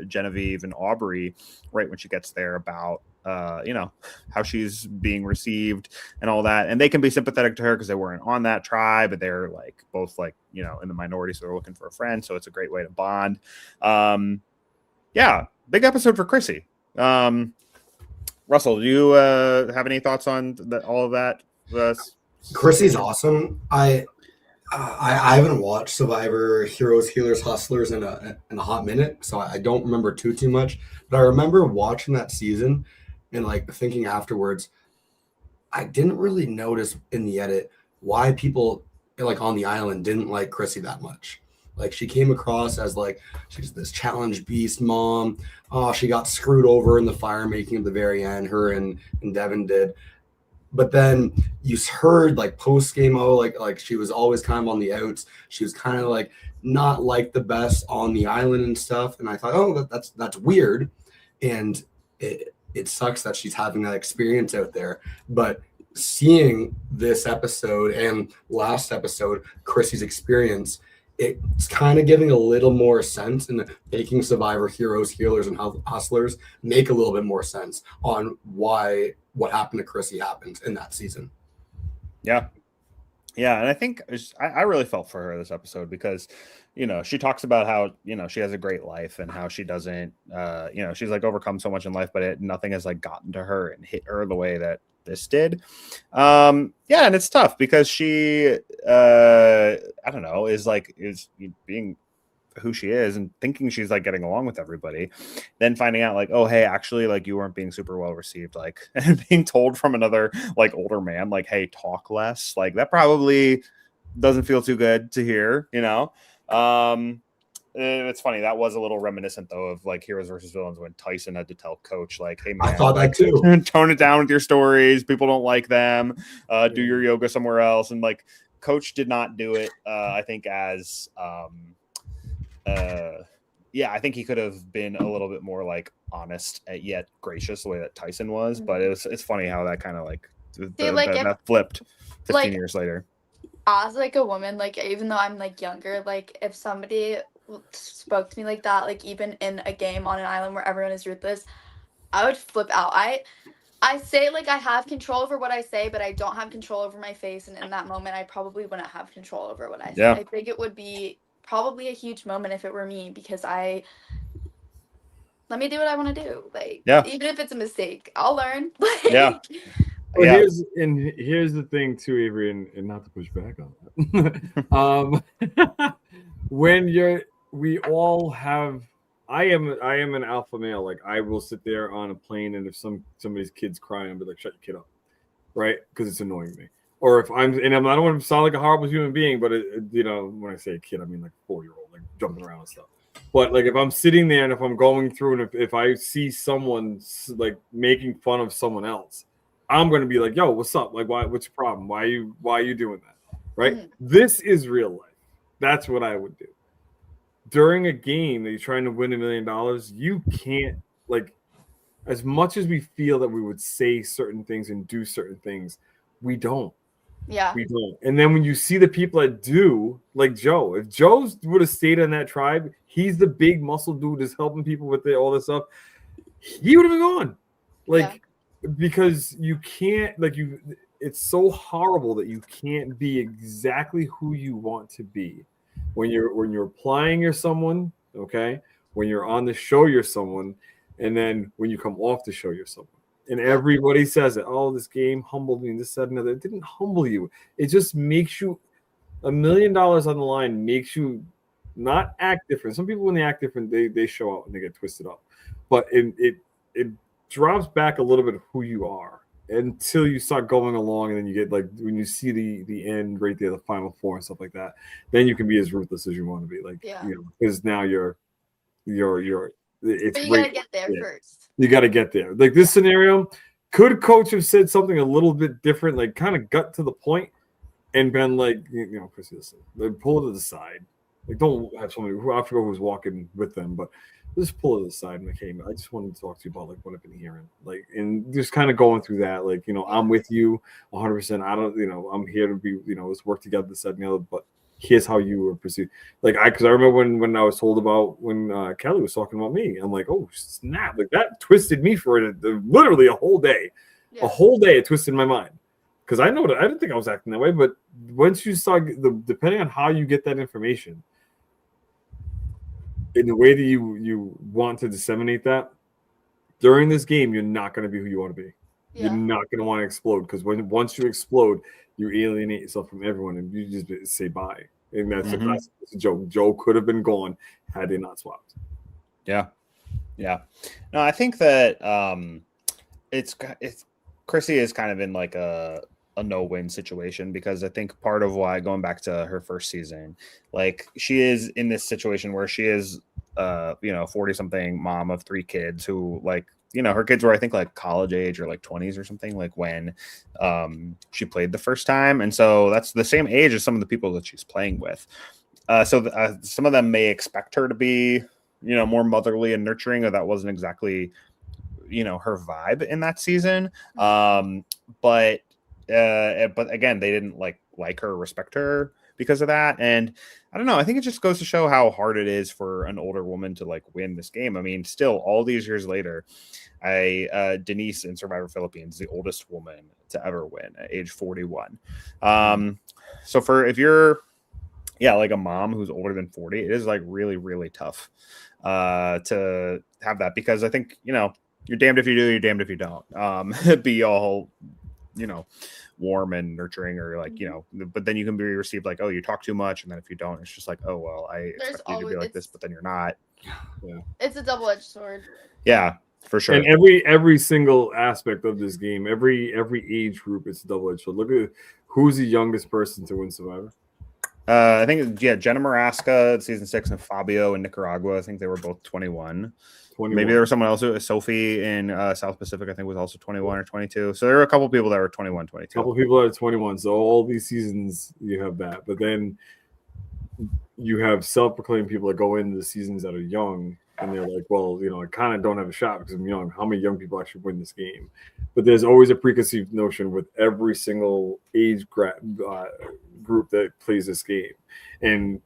Genevieve and Aubrey right when she gets there about how she's being received and all that. And they can be sympathetic to her because they weren't on that tribe, but they're both in the minority, so they're looking for a friend. So it's a great way to bond. Yeah, big episode for Chrissy. Russell, do you have any thoughts on all of that? Chrissy's awesome. I haven't watched Survivor Heroes, Healers, Hustlers in a hot minute, so I don't remember too much. But I remember watching that season and thinking afterwards, I didn't really notice in the edit why people on the island didn't like Chrissy that much. She came across as she's this challenge beast mom. Oh, she got screwed over in the fire making at the very end. Her and Devin did. But then you heard post game, she was always kind of on the outs. She was kind of not the best on the island and stuff. And I thought, oh, that's weird. And it sucks that she's having that experience out there. But seeing this episode and last episode, Chrissy's experience, it's kind of giving a little more sense, and making Survivor Heroes, Healers, and Hustlers make a little bit more sense on why what happened to Chrissy happened in that season. Yeah. And I think I really felt for her this episode because, she talks about how, she has a great life and how she doesn't, she's overcome so much in life, but nothing has gotten to her and hit her the way that this did. And it's tough because she, I don't know, is being who she is and thinking she's getting along with everybody, then finding out oh, hey, actually you weren't being super well received, and being told from another older man hey, talk less, that probably doesn't feel too good to hear. It's funny, that was a little reminiscent though of Heroes versus Villains when Tyson had to tell Coach hey man, I thought that too. Tone it down with your stories, people don't like them, do your yoga somewhere else. And Coach did not do it I think as I think he could have been a little bit more honest yet gracious the way that Tyson was. But it's funny how that kind of that flipped 15 years later. As a woman, even though I'm younger, if somebody spoke to me like that, like even in a game on an island where everyone is ruthless, I would flip out. I say like I have control over what I say, but I don't have control over my face, and in that moment I probably wouldn't have control over what I say. Yeah. I think it would be probably a huge moment if it were me, because let me do what I want to do. Like, Yeah. even if it's a mistake, I'll learn. Like, Yeah. But Yeah. here's the thing too, Avery, and not to push back on that. We all have. I am an alpha male. Like, I will sit there on a plane, and if somebody's kid's crying, I'll be like, shut your kid up, right? Because it's annoying me. Or if I don't want to sound like a horrible human being, but when I say a kid, I mean like 4-year-old, like jumping around and stuff. But like if I'm sitting there and if I'm going through and if I see someone like making fun of someone else, I'm gonna be like, yo, what's up? Like, what's your problem? Why are you doing that? Right? Mhm. This is real life. That's what I would do. During a game that you're trying to win $1 million, you can't, like, as much as we feel that we would say certain things and do certain things, we don't. Yeah. We don't. And then when you see the people that do, like Joe, if Joe would have stayed on that tribe, he's the big muscle dude that's helping people with all this stuff, he would have been gone. Like, because you can't, like, it's so horrible that you can't be exactly who you want to be. When you're applying, you're someone, okay? When you're on the show, you're someone. And then when you come off the show, you're someone. And everybody says it. Oh, this game humbled me. This, that, and other. It didn't humble you. It just makes you $1 million on the line. Makes you not act different. Some people, when they act different, they show out and they get twisted up. But it drops back a little bit of who you are until you start going along, and then you get, like, when you see the end right there, the final four and stuff like that. Then you can be as ruthless as you want to be. Like, because now you're. It's but you gotta get there first. You got to get there. Like this scenario, could coach have said something a little bit different, like kind of got to the point, and been like, Chris, listen, pull it to the side. Like, don't have somebody who I forgot who was walking with them, but just pull it to the side. And like, hey, man, I just wanted to talk to you about like what I've been hearing, like, and just kind of going through that. Like, I'm with you 100%. I don't, I'm here to be, let's work together, this, that, and the other, but here's how you were perceived. Like, because I remember when I was told about when Kelly was talking about me, I'm like, oh snap! Like, that twisted me for literally a whole day. A whole day it twisted my mind, because I didn't think I was acting that way. But once you start, depending on how you get that information, in the way that you want to disseminate that during this game, you're not going to be who you want to be. You're not going to want to explode, because once you explode, you alienate yourself from everyone, and you just say bye. And that's a classic joke. Joe could have been gone had they not swapped. Yeah. No, I think that it's Chrissy is kind of in like a no-win situation, because I think part of why, going back to her first season, like, she is in this situation where she is 40-something mom of 3 kids who, like, her kids were, I think, like college age or like 20s or something, like when she played the first time. And so that's the same age as some of the people that she's playing with. So some of them may expect her to be, more motherly and nurturing, or that wasn't exactly, her vibe in that season. But again, they didn't like her, respect her because of that. And I don't know, I think it just goes to show how hard it is for an older woman to like win this game. I mean, still all these years later, Denise in Survivor Philippines, the oldest woman to ever win at age 41. So if you're like a mom who's older than 40, it is like really, really tough to have that, because I think, you're damned if you do, you're damned if you don't. Be all, warm and nurturing, or like, but then you can be received like, oh, you talk too much. And then if you don't, it's just like, oh, well, I expect you to be like this, but then you're not. Yeah. It's a double-edged sword. Yeah, for sure. And every single aspect of this game, every age group, it's a double-edged sword. Look at who's the youngest person to win Survivor. I think, Jenna Marasca, season 6, and Fabio in Nicaragua. I think they were both 21. Maybe there was someone else. Sophie in South Pacific, I think, was also 21 or 22. So there were a couple people that were 21, 22. A couple people that are 21. So all these seasons, you have that. But then you have self-proclaimed people that go into the seasons that are young, and they're like, well, I kind of don't have a shot because I'm young. How many young people actually win this game? But there's always a preconceived notion with every single age group that plays this game. And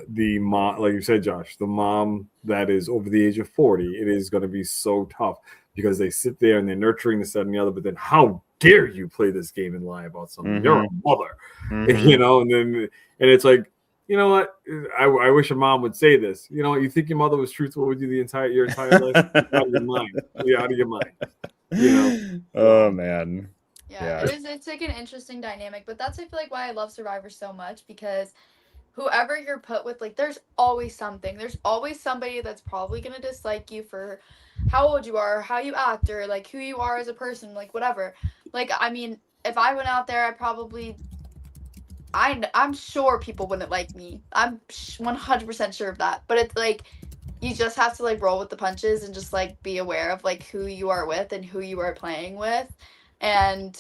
the mom, like you said, Josh, the mom that is over the age of 40, it is going to be so tough because they sit there and they're nurturing this, that, and the other. But then, how dare you play this game and lie about something? Mm-hmm. You're a mother, you know. And it's like, you know what? I wish a mom would say this. You know, you think your mother was truthful with you your entire life? You're out of your mind. You're out of your mind. You know. Oh man. Yeah, it's like an interesting dynamic, but that's I feel like why I love Survivor so much, because whoever you're put with, like, there's always something. There's always somebody that's probably gonna dislike you for how old you are, how you act, or like who you are as a person, like whatever. Like, I mean, if I went out there, I'm sure people wouldn't like me. I'm 100% sure of that. But it's like, you just have to like roll with the punches and just like be aware of like who you are with and who you are playing with. And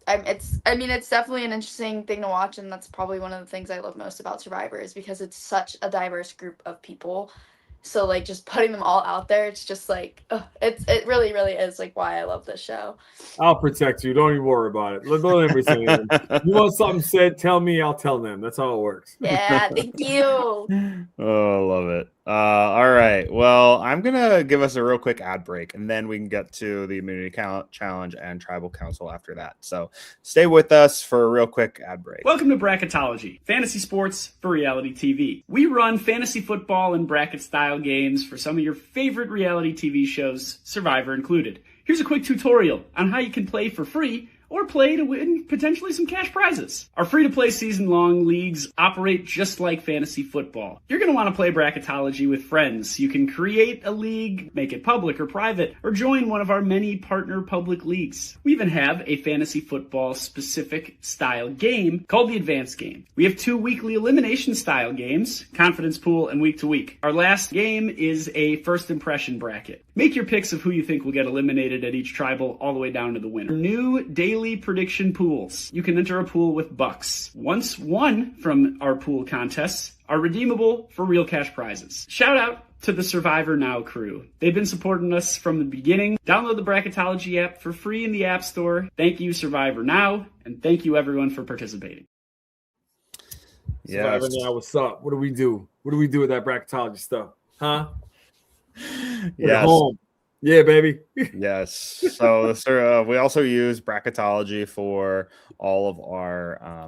it's definitely an interesting thing to watch, and that's probably one of the things I love most about Survivor, is because it's such a diverse group of people. So like just putting them all out there, it's just like, it really, really is like why I love this show. I'll protect you. Don't even worry about it. Let everything in. You want something said, tell me, I'll tell them. That's how it works. Yeah, thank you. Oh, I love it. All right. Well, I'm going to give us a real quick ad break, and then we can get to the Immunity Challenge and Tribal Council after that. So stay with us for a real quick ad break. Welcome to Brackettology, fantasy sports for reality TV. We run fantasy football and bracket-style games for some of your favorite reality TV shows, Survivor included. Here's a quick tutorial on how you can play for free or play to win potentially some cash prizes. Our free-to-play season-long leagues operate just like fantasy football. You're going to want to play Brackettology with friends. You can create a league, make it public or private, or join one of our many partner public leagues. We even have a fantasy football-specific style game called the Advanced Game. We have 2 weekly elimination-style games, Confidence Pool and Week to Week. Our last game is a first impression bracket. Make your picks of who you think will get eliminated at each tribal all the way down to the winner. New daily prediction pools. You can enter a pool with bucks. Once won from our pool contests are redeemable for real cash prizes. Shout out to the Survivor Now crew. They've been supporting us from the beginning. Download the Brackettology app for free in the App Store. Thank you, Survivor Now, and thank you everyone for participating. Survivor Now, what's up? What do we do? What do we do with that Brackettology stuff? Huh? Yes. Yeah, baby. Yes. So we also use Brackettology for all of our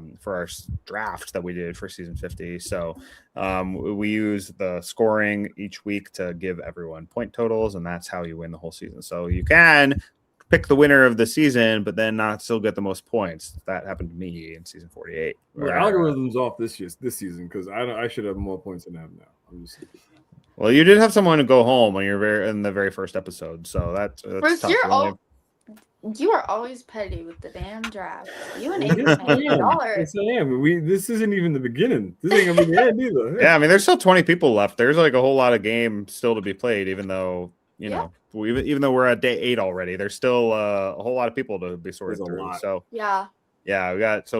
draft that we did for season 50. So we use the scoring each week to give everyone point totals, and that's how you win the whole season. So you can pick the winner of the season, but then not still get the most points. That happened to me in season 48. The algorithm's off this season because I should have more points than I have now. I'm just Well, you did have someone to go home when you're in the very first episode, so that's Bruce, tough. You are always petty with the damn draft. You and $8 Yes, I am. This isn't even the beginning. This ain't gonna be the end either. Yeah, I mean, there's still 20 people left. There's like a whole lot of game still to be played, even though know, even though we're at day 8 already. There's still a whole lot of people to be sorted through. So yeah, we got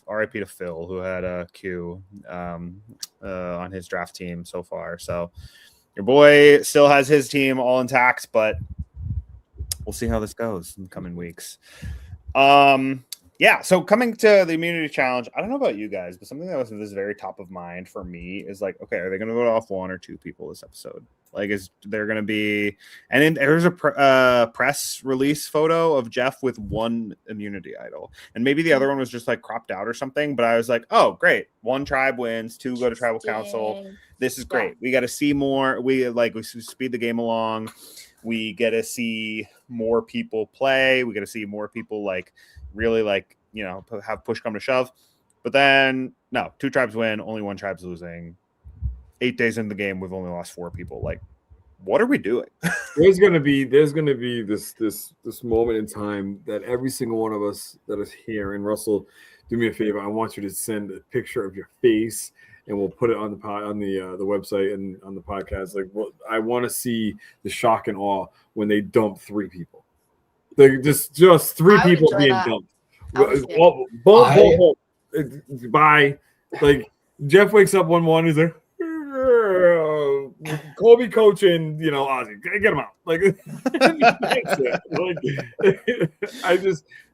RIP to Phil, who had a Q on his draft team so far. So your boy still has his team all intact, but we'll see how this goes in the coming weeks. So coming to the immunity challenge, I don't know about you guys, but something that was very top of mind for me is like, okay, are they going to go off 1 or 2 people this episode? Like, is there going to be, and then there's a press release photo of Jeff with 1 immunity idol, and maybe the other one was just like cropped out or something. But I was like, oh, great, 1 tribe wins, 2 go to tribal council. This is great. We got to see more. We speed the game along. We get to see more people play. We get to see more people really have push come to shove. But then no, 2 tribes win, only 1 tribe's losing. 8 days into the game, we've only lost 4 people. Like, what are we doing? There's gonna be this moment in time that every single one of us that is here, and Russell, do me a favor. I want you to send a picture of your face, and we'll put it on the website and on the podcast. Like, I want to see the shock and awe when they dump 3 people. Like just 3 people being dumped. Bye. Like, Jeff wakes up one morning, he's like, Kobe coaching, Ozzy, get him out. Like,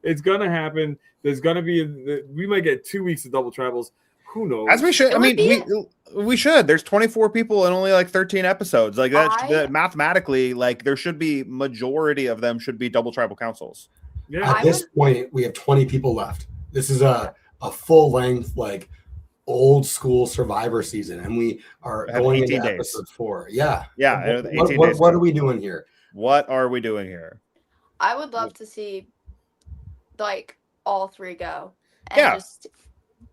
it's gonna happen. There's gonna be, we might get 2 weeks of double travels. who knows? As we should. It I would mean, we should. There's 24 people and only like 13 episodes. Like that mathematically, like there should be majority of them should be double tribal councils. Yeah. At this point, we have 20 people left. This is a full length, like old school Survivor season, and we are going into episode 4. Yeah. What are we doing here? What are we doing here? I would love to see like all 3 go and just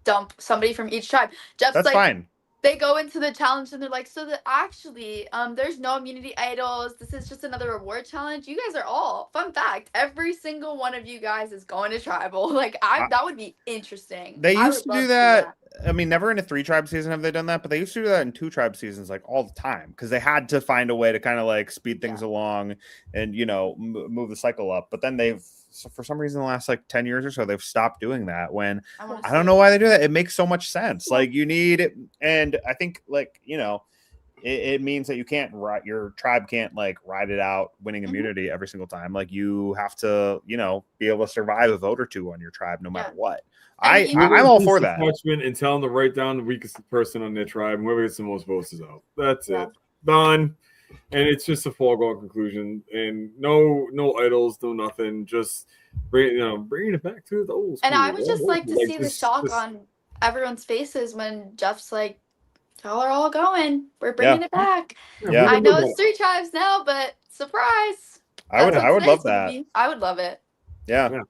dump somebody from each tribe. Jeff's That's like, fine. They go into the challenge and they're like, so that actually, there's no immunity idols. This is just another reward challenge. You guys are all, fun fact, every single one of you guys is going to tribal. Like, that would be interesting. They used to do that. I mean, never in a 3-tribe season have they done that, but they used to do that in 2-tribe seasons, like all the time, because they had to find a way to kind of like speed things along and, you know, move the cycle up. But then for some reason, the last like 10 years or so, they've stopped doing that. When I don't know why they do that. It makes so much sense. Like you need, and I think like, you know, it means that you can't your tribe can't like ride it out winning immunity every single time. Like you have to, you know, be able to survive a vote or 2 on your tribe no matter what. I'm all for that. And tell them to write down the weakest person on their tribe, and whoever gets the most votes is out. That's it. Done. And it's just a foregone conclusion. And no idols, no nothing. Just bringing it back to the old school. And I would just like to see the shock on everyone's faces when Jeff's like, y'all are all going. We're bringing it back. Yeah. I know it's 3 tribes now, but surprise. I would love that. I would love it. Yeah.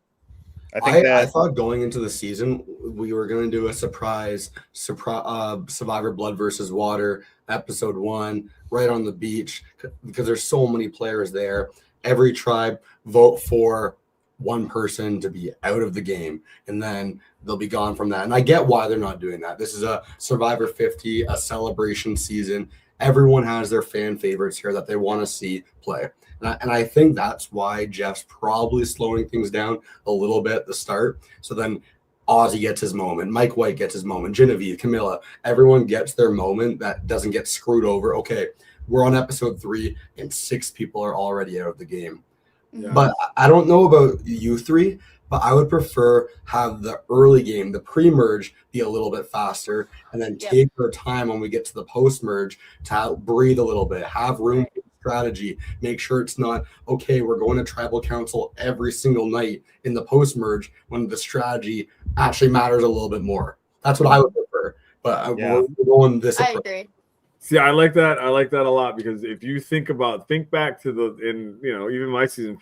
I thought going into the season we were going to do a surprise Survivor Blood versus Water episode 1 right on the beach, because there's so many players there. Every tribe vote for one person to be out of the game, and then they'll be gone from that. And I get why they're not doing that. This is a Survivor 50, a celebration season. Everyone has their fan favorites here that they want to see play. And I think that's why Jeff's probably slowing things down a little bit at the start. So then Ozzy gets his moment. Mike White gets his moment. Genevieve, Camilla, everyone gets their moment that doesn't get screwed over. Okay, we're on episode 3 and 6 people are already out of the game. Yeah. But I don't know about you 3, but I would prefer have the early game, the pre-merge, be a little bit faster, and then take our time when we get to the post-merge to breathe a little bit, have room for strategy, make sure it's not, okay, we're going to tribal council every single night in the post-merge when the strategy actually matters a little bit more. That's what I would prefer. But we're going this approach. I agree. See, I like that. I like that a lot, because if you think back to even my seasons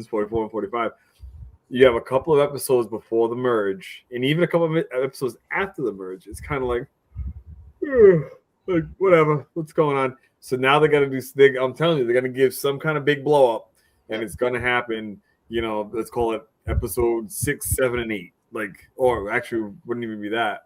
44 and 45, you have a couple of episodes before the merge, and even a couple of episodes after the merge. It's kind of like whatever, what's going on? So now they're gonna do. I'm telling you, they're gonna give some kind of big blow up, and it's gonna happen. You know, let's call it episode 6, 7, and 8. Like, or actually, wouldn't even be that.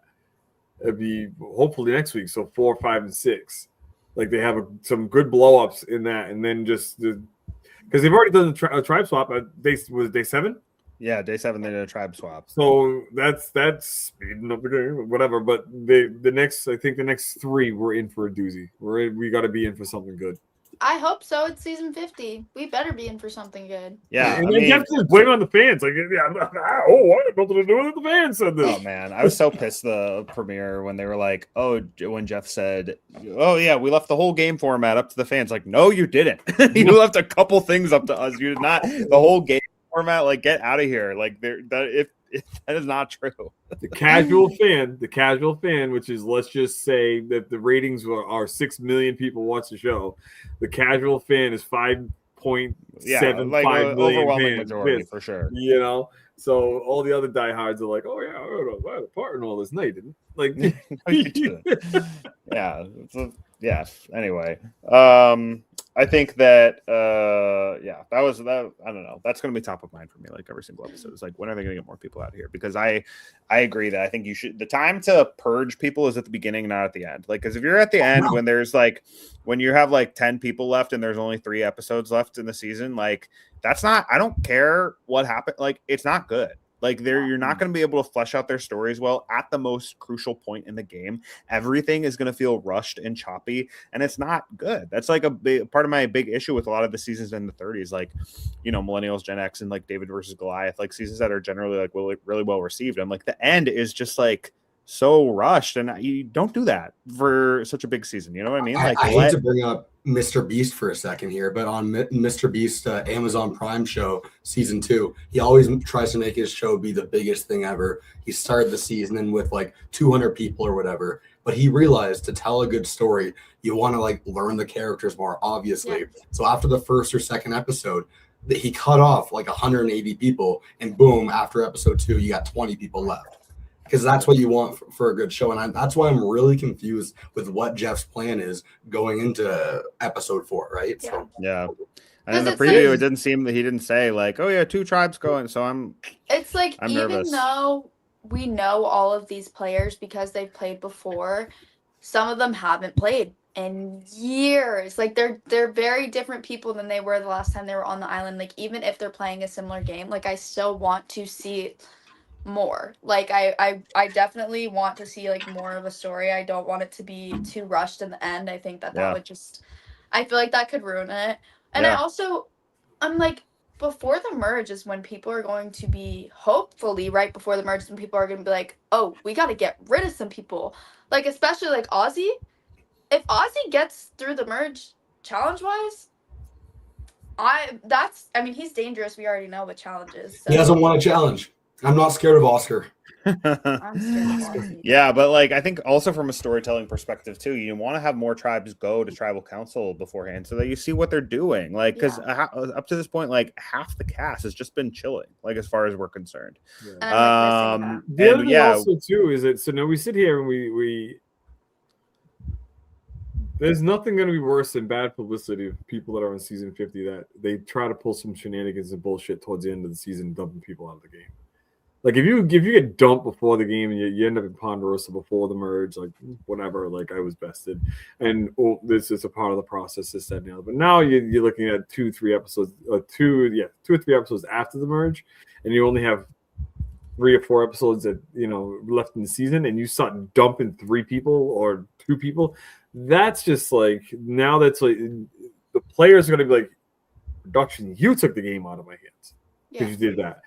It'd be hopefully next week. So 4, 5, and 6. Like they have some good blow ups in that, and then just because they've already done the tribe swap. Day 7. Yeah, day 7 they did a tribe swap. So that's speeding up the game, whatever. But the next 3 we're in for a doozy. We got to be in for something good. I hope so. It's season 50. We better be in for something good. Yeah, and you have to blame on the fans. Like, I had nothing to do with it. The fans said this. Oh man, I was so pissed the premiere when they were like, when Jeff said, "Oh yeah, we left the whole game format up to the fans." Like, no, you didn't. You left a couple things up to us. You did not. The whole game format. Like, get out of here. Like, that is not true. The casual fan, which is, let's just say that the ratings are 6 million people watch the show. The casual fan is 5.75 million overwhelming majority for sure. You know, so all the other diehards are like, "Oh yeah, I had a part in all this." No, you didn't. Like, no, you didn't. Yeah. Anyway, I think that that was that. I don't know. That's going to be top of mind for me. Like every single episode is like, when are they going to get more people out here? Because I agree that I think you should. The time to purge people is at the beginning, not at the end. Like, because if you're at the end when you have like 10 people left and there's only 3 episodes left in the season, like that's not. I don't care what happened. Like, it's not good. Like, you're not going to be able to flesh out their stories well at the most crucial point in the game. Everything is going to feel rushed and choppy, and it's not good. That's like a big part of my big issue with a lot of the seasons in the 30s, like, you know, Millennials, Gen X, and like David versus Goliath, like seasons that are generally like really well received. I'm like, the end is just like so rushed, and you don't do that for such a big season. You know what I mean? Like, I hate to bring up Mr. Beast for a second here, but on Mr. Beast Amazon Prime show season 2, he always tries to make his show be the biggest thing ever. He started the season in with like 200 people or whatever, but he realized to tell a good story, you want to like learn the characters more, obviously. So after the first or second episode, he cut off like 180 people, and boom, after episode 2, you got 20 people left. Because that's what you want for a good show. And that's why I'm really confused with what Jeff's plan is going into episode 4, right? Yeah. So yeah. And in the preview, it didn't seem that he didn't say like, oh yeah, 2 tribes going. So it's like, I'm even nervous. though we know all of these players because they've played before, some of them haven't played in years. Like they're very different people than they were the last time they were on the island. Like even if they're playing a similar game, like I still want to see more. Like I definitely want to see like more of a story. I don't want it to be too rushed in the end. I think that would just, I feel like that could ruin it. And I'm like, before the merge is when people are going to be, hopefully right before the merge is when people are going to be like, oh, we got to get rid of some people. Like especially like Ozzy. If Ozzy gets through the merge challenge wise, he's dangerous. We already know what challenges. So. He doesn't want a challenge. I'm not scared of Oscar. I'm scared of yeah, but like I think also from a storytelling perspective too, you want to have more tribes go to tribal council beforehand so that you see what they're doing. Like because up to this point, like half the cast has just been chilling. Like as far as we're concerned. Yeah. The other thing also too is that so now we sit here and we there's nothing going to be worse than bad publicity of people that are on season 50 that they try to pull some shenanigans and bullshit towards the end of the season, dumping people out of the game. Like if you get dumped before the game and you end up in Ponderosa before the merge, like whatever, like I was bested, and this is a part of the process, this, that, and the other. But now you're looking at 2 or 3 episodes, 2 or 3 episodes after the merge, and you only have 3 or 4 episodes that left in the season, and you start dumping 3 people or 2 people. That's just like now that's like the players are going to be like, production, you took the game out of my hands because you did that.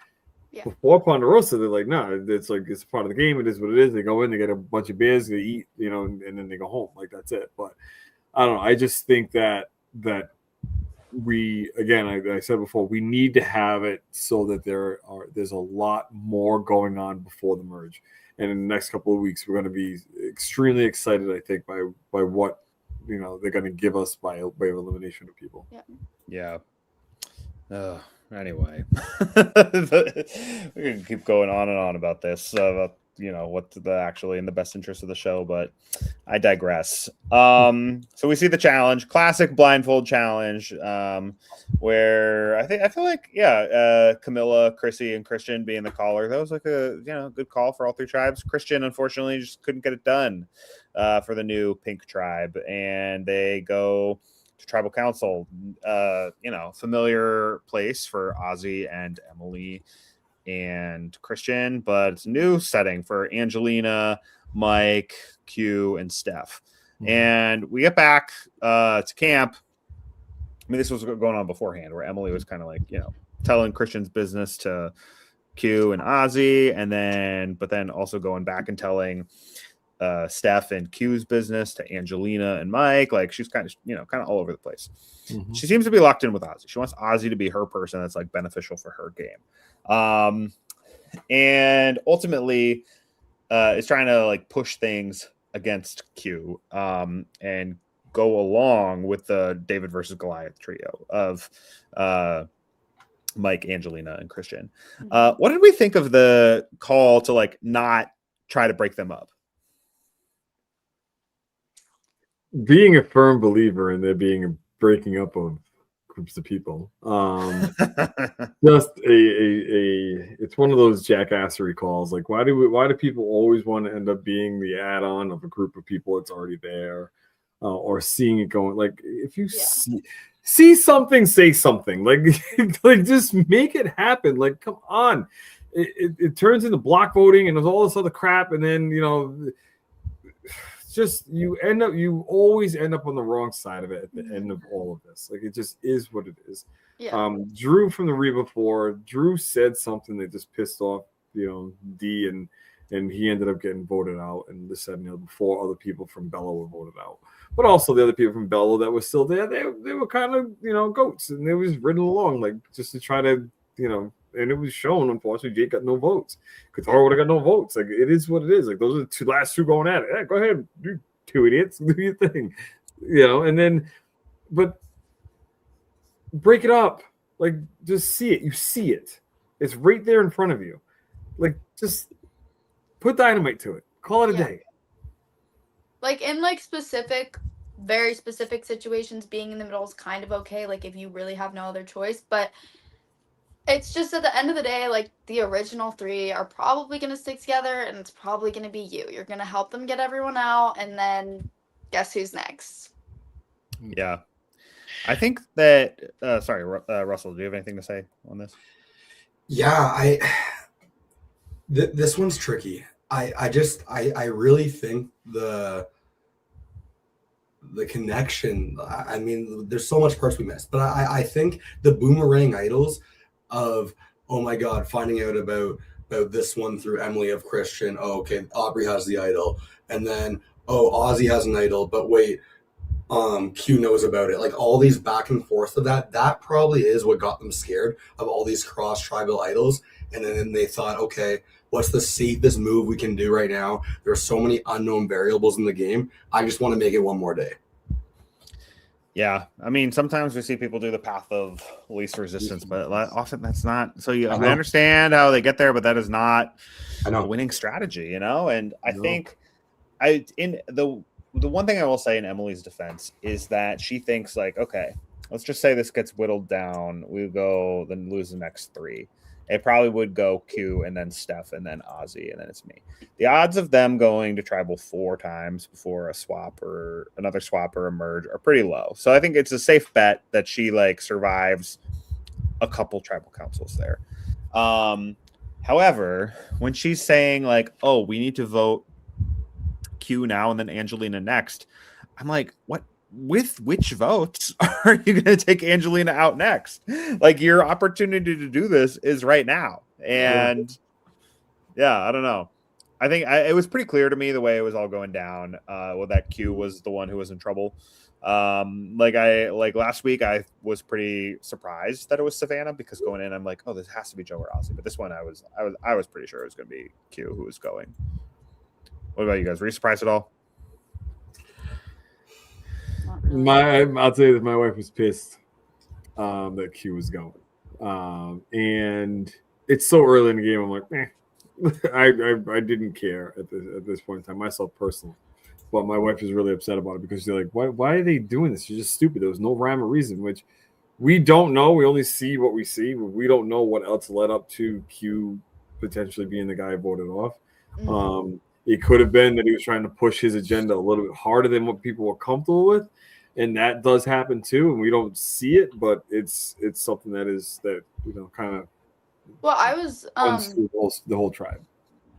Yeah. Before Ponderosa, they're like, no, it's like it's part of the game. It is what it is. They go in, they get a bunch of beers, they eat, and then they go home. Like that's it. But I don't know. I just think that we, again, I said before, we need to have it so that there's a lot more going on before the merge. And in the next couple of weeks, we're going to be extremely excited, I think, by what they're going to give us by way of elimination of people. Yeah. Anyway, we can keep going on and on about this, about what's actually in the best interest of the show, but I digress. So we see the challenge, classic blindfold challenge, where I feel like Camilla, Chrissy, and Christian being the caller. That was like a good call for all 3 tribes. Christian unfortunately just couldn't get it done for the new pink tribe, and they go to tribal council, familiar place for Ozzy and Emily and Christian, but it's a new setting for Angelina, Mike, Q, and Steph. And we get back to camp. I mean, this was going on beforehand where Emily was kind of like, telling Christian's business to Q and Ozzy, but then also going back and telling Steph and Q's business to Angelina and Mike. Like she's kind of all over the place. Mm-hmm. She seems to be locked in with Ozzy. She wants Ozzy to be her person that's like beneficial for her game. And ultimately is trying to like push things against Q and go along with the David versus Goliath trio of Mike, Angelina, and Christian. What did we think of the call to like not try to break them up? Being a firm believer in there being a breaking up of groups of people, just it's one of those jackassery calls. Like, why do people always want to end up being the add-on of a group of people that's already there, or seeing it going? Like, if you see something, say something. Like, like just make it happen. Like, come on. It turns into block voting and there's all this other crap, and then just you always end up on the wrong side of it at the end of all of this. Like it just is what it is. Drew from the Reba before, Drew said something that just pissed off D, and and he ended up getting voted out, and this and the other before other people from Bella were voted out. But also the other people from Bella that were still there, they were kind of, goats, and they was ridden along like just to try to, and it was shown. Unfortunately, Jake got no votes. Couture would have got no votes. Like, it is what it is. Like, those are the last two going at it. Hey, go ahead, you two idiots, do your thing, and then, but break it up. Like, just see it. You see it. It's right there in front of you. Like, just put dynamite to it. Call it a day. Like, in like very specific situations, being in the middle is kind of okay. Like, if you really have no other choice, but it's just at the end of the day, like, the original three are probably going to stick together, and it's probably going to be you. You're going to help them get everyone out, and then guess who's next? Yeah. I think that, sorry, Russell, do you have anything to say on this? Yeah, this one's tricky. I really think the connection, I mean, there's so much parts we missed, but I think the boomerang idols of, oh my God, finding out about this one through Emily of Christian. Oh, okay, Aubrey has the idol, and then Ozzy has an idol, but wait, Q knows about it. Like, all these back and forth of that probably is what got them scared of all these cross tribal idols, and then they thought, okay, what's the safest move we can do right now? There's so many unknown variables in the game. I just want to make it one more day. Yeah, I mean, sometimes we see people do the path of least resistance, but often that's not. So I understand how they get there, but that is not a winning strategy, And I think the one thing I will say in Emily's defense is that she thinks, like, okay, let's just say this gets whittled down. We go then lose the next three. It probably would go Q and then Steph and then Ozzy and then it's me. The odds of them going to tribal 4 times before a swap or another swap or a merge are pretty low. So I think it's a safe bet that she like survives a couple tribal councils there. However, when she's saying like, oh, we need to vote Q now and then Angelina next, I'm like, what? With which votes are you going to take Angelina out next? Like, your opportunity to do this is right now. And I don't know. I think it was pretty clear to me the way it was all going down. That Q was the one who was in trouble. Like last week, I was pretty surprised that it was Savannah, because going in, I'm like, oh, this has to be Joe or Ozzy. But this one, I was pretty sure it was going to be Q who was going. What about you guys? Were you surprised at all? I'll tell you that my wife was pissed that Q was going, and it's so early in the game. I'm like, I didn't care at this point in time, myself personally, but my wife is really upset about it because she's like, why are they doing this? You're just stupid. There was no rhyme or reason, which we don't know. We only see what we see. We don't know what else led up to Q potentially being the guy voted off. Mm-hmm. It could have been that he was trying to push his agenda a little bit harder than what people were comfortable with. And that does happen too, and we don't see it, but it's something that kind of. Well, I was the whole tribe.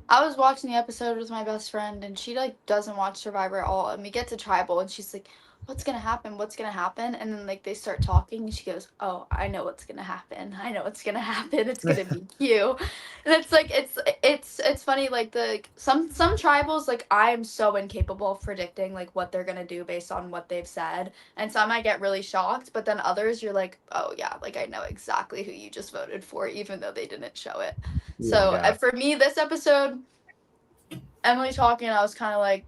I was watching the episode with my best friend, and she like doesn't watch Survivor at all. And we get to tribal, and she's like, "What's gonna happen? What's gonna happen?" And then like they start talking, and she goes, "Oh, I know what's gonna happen. I know what's gonna happen. It's gonna be you." And it's like it's funny. Like some tribals, like I am so incapable of predicting like what they're gonna do based on what they've said, and some I get really shocked. But then others, you're like, "Oh yeah, like I know exactly who you just voted for, even though they didn't show it." Yeah. So for me, this episode, Emily talking, I was kind of like,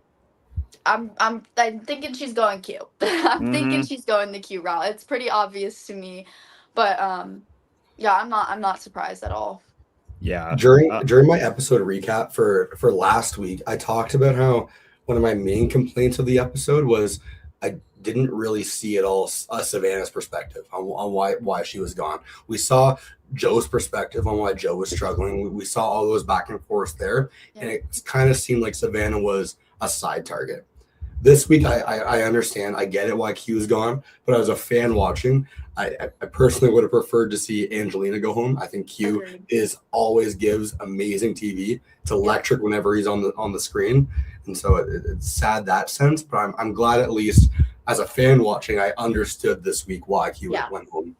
I'm thinking she's going Q. I'm thinking she's going the Q route. It's pretty obvious to me, but I'm not surprised at all. Yeah. During my episode recap for last week, I talked about how one of my main complaints of the episode was I didn't really see at all Savannah's perspective on why she was gone. We saw Joe's perspective on why Joe was struggling. We saw all those back and forth there, and it kind of seemed like Savannah was a side target. This week, I understand. I get it why Q's gone, but as a fan watching, I personally would have preferred to see Angelina go home. I think Q always gives amazing TV. It's electric whenever he's on the screen, and so it's sad that sense. But I'm glad at least as a fan watching, I understood this week why Q went home.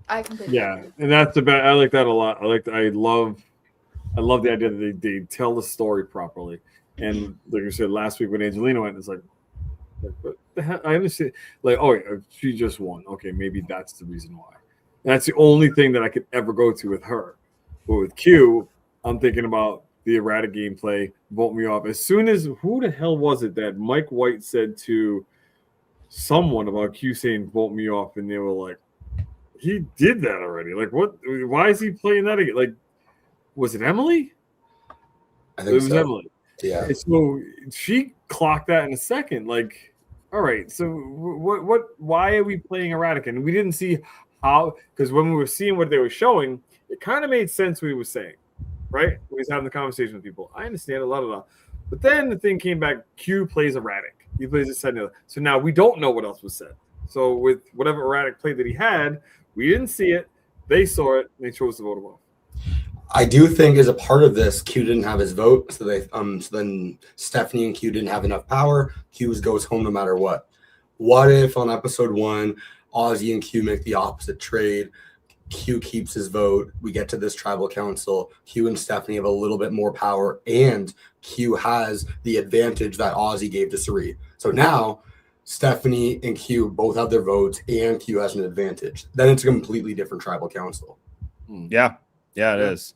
I completely agree. And that's I like that a lot. I love I love the idea that they tell the story properly. And like you said last week when Angelina went, it's like what the hell? I understand. Like, oh, she just won. Okay, maybe that's the reason why. And that's the only thing that I could ever go to with her. But with Q, I'm thinking about the erratic gameplay, vote me off. As soon as, who the hell was it that Mike White said to someone about Q saying vote me off, and they were like, he did that already. Like, what? Why is he playing that again? Like, was it Emily? I think it was so. Emily. Yeah. So she clocked that in a second. Like, all right. So what? Why are we playing erratic? And we didn't see how, because when we were seeing what they were showing, it kind of made sense what he was saying, right? When he's having the conversation with people. I understand a lot. But then the thing came back. Q plays erratic. He plays this, and the other. So now we don't know what else was said. So with whatever erratic play that he had, we didn't see it. They saw it. And they chose to vote him off. I do think as a part of this, Q didn't have his vote, so then Stephanie and Q didn't have enough power. Q goes home no matter what. What if on episode 1, Ozzy and Q make the opposite trade? Q keeps his vote. We get to this tribal council. Q and Stephanie have a little bit more power, and Q has the advantage that Ozzy gave to Cirie. So now Stephanie and Q both have their votes, and Q has an advantage. Then it's a completely different tribal council. Yeah, it is.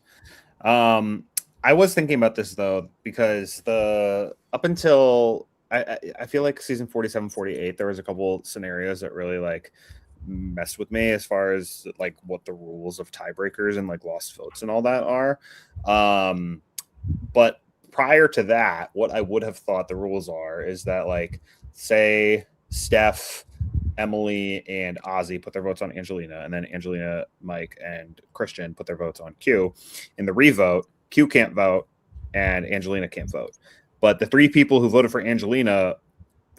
I was thinking about this though, because up until I feel like season 47, 48, there was a couple scenarios that really like messed with me as far as like what the rules of tiebreakers and like lost votes and all that are. But prior to that, what I would have thought the rules are is that, like, say Steph, Emily, and Ozzy put their votes on Angelina, and then Angelina, Mike, and Christian put their votes on Q. In the revote, Q can't vote and Angelina can't vote. But the 3 people who voted for Angelina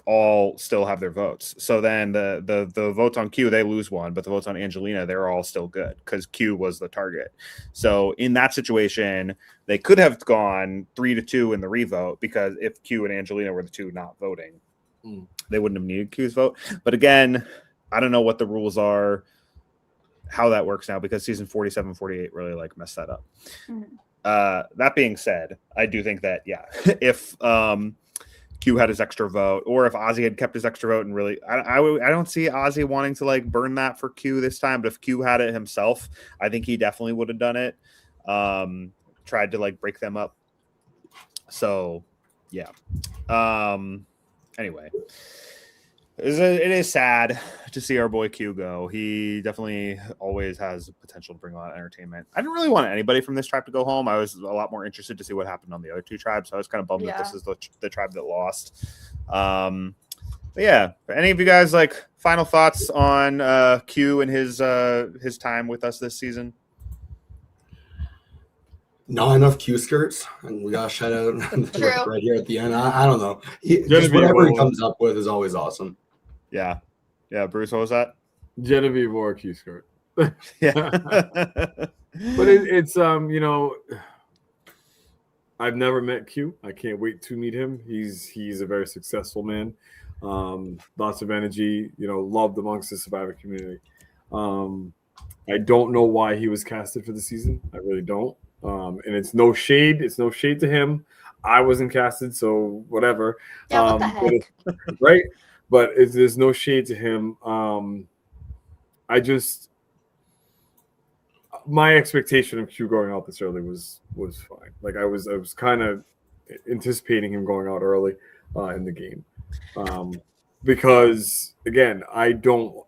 all still have their votes. So then the votes on Q, they lose 1, but the votes on Angelina, they're all still good because Q was the target. So in that situation, they could have gone 3-2 in the revote, because if Q and Angelina were the 2 not voting, they wouldn't have needed Q's vote. But again, I don't know what the rules are, how that works now, because season 47, 48 really like messed that up. That being said, I do think that, yeah, if Q had his extra vote, or if Ozzy had kept his extra vote, and really, I don't see Ozzy wanting to like burn that for Q this time. But if Q had it himself, I think he definitely would have done it. Tried to like break them up. So, yeah. Anyway, it is sad to see our boy Q go. He definitely always has potential to bring a lot of entertainment. I didn't really want anybody from this tribe to go home. I was a lot more interested to see what happened on the other 2 tribes. So I was kind of bummed that this is the tribe that lost. But yeah, any of you guys like final thoughts on Q and his time with us this season? Not enough Q skirts, and we got to shout out right here at the end. I don't know. Just whatever he comes up with is always awesome. Yeah. Bruce, what was that? Genevieve wore a Q skirt. Yeah. But it's I've never met Q. I can't wait to meet him. He's a very successful man. Lots of energy, loved amongst the Survivor community. I don't know why he was casted for the season. I really don't. And it's no shade. It's no shade to him. I wasn't casted, so whatever. Yeah, what the heck? Right? But there's no shade to him. My expectation of Q going out this early was fine. Like I was kind of anticipating him going out early in the game, because again, I don't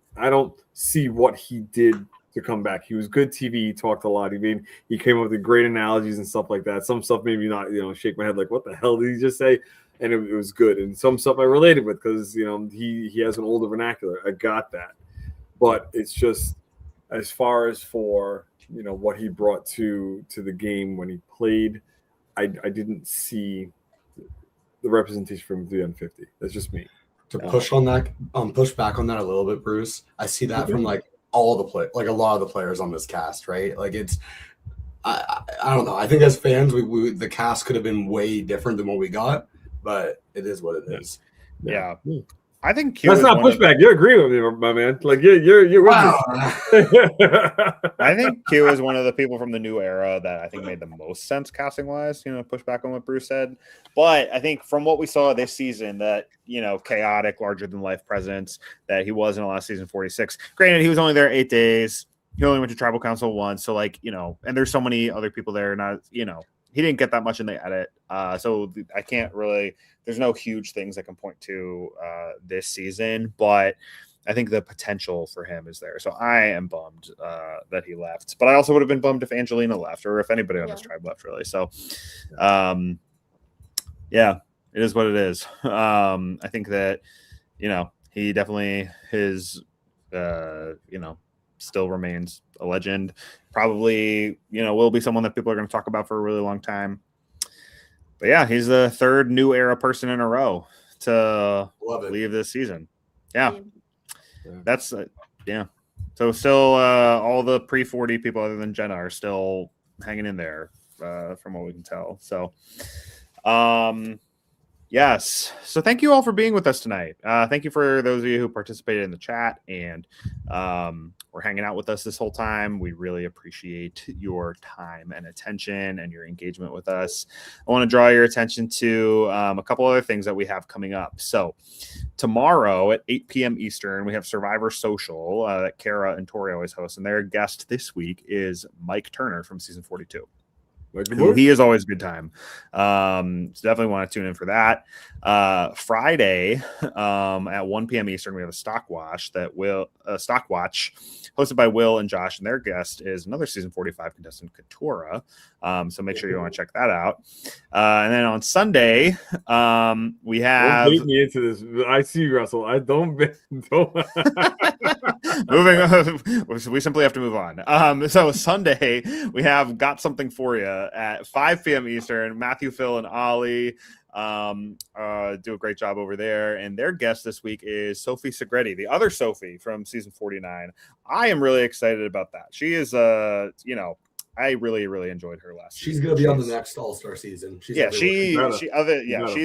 see what he did to come back. He was good TV. He talked a lot. He came up with great analogies and stuff like that. Some stuff made me not shake my head like, what the hell did he just say? And it was good. And some stuff I related with because he has an older vernacular. I got that. But it's just as far as for what he brought to the game when he played, I didn't see the representation from the N50. That's just me. To push on that, push back on that a little bit, Bruce. I see that from like all the a lot of the players on this cast, right? Like it's, I don't know. I think as fans, the cast could have been way different than what we got, but it is what it is. Yeah. I think Q That's is not one of pushback. You're agreeing with me, my man. Like you're with Wow. me. I think Q is one of the people from the new era that I think made the most sense casting wise, push back on what Bruce said. But I think from what we saw this season, that, chaotic, larger than life presence that he was in the last season 46. Granted, he was only there 8 days. He only went to tribal council once. So and there's so many other people there, he didn't get that much in the edit. So I can't really, there's no huge things I can point to this season, but I think the potential for him is there. So I am bummed that he left, but I also would have been bummed if Angelina left or if anybody on this tribe left, really. So, yeah, it is what it is. I think that, he definitely still remains a legend. Probably, will be someone that people are going to talk about for a really long time. But yeah, he's the third new era person in a row to leave this season. Yeah. That's yeah. So still all the pre-40 people other than Jenna are still hanging in there from what we can tell. So yes. So thank you all for being with us tonight. Thank you for those of you who participated in the chat and were hanging out with us this whole time. We really appreciate your time and attention and your engagement with us. I want to draw your attention to a couple other things that we have coming up. So tomorrow at 8 p.m. Eastern, we have Survivor Social that Kara and Tori always host. And their guest this week is Mike Turner from season 42. He is always a good time. So definitely want to tune in for that. Friday at 1 p.m. Eastern, we have a stock watch hosted by Will and Josh, and their guest is another season 45 contestant, Katura. So make sure you want to check that out. And then on Sunday, we have. Don't bait me into this. I see you, Russell. I don't. Moving on. We simply have to move on. So Sunday, we have Got Something For You at 5 p.m. Eastern. Matthew, Phil, and Ollie do a great job over there. And their guest this week is Sophie Segretti, the other Sophie from season 49. I am really excited about that. She is, I really, really enjoyed her last season. She's going to be on the next All-Star season. She's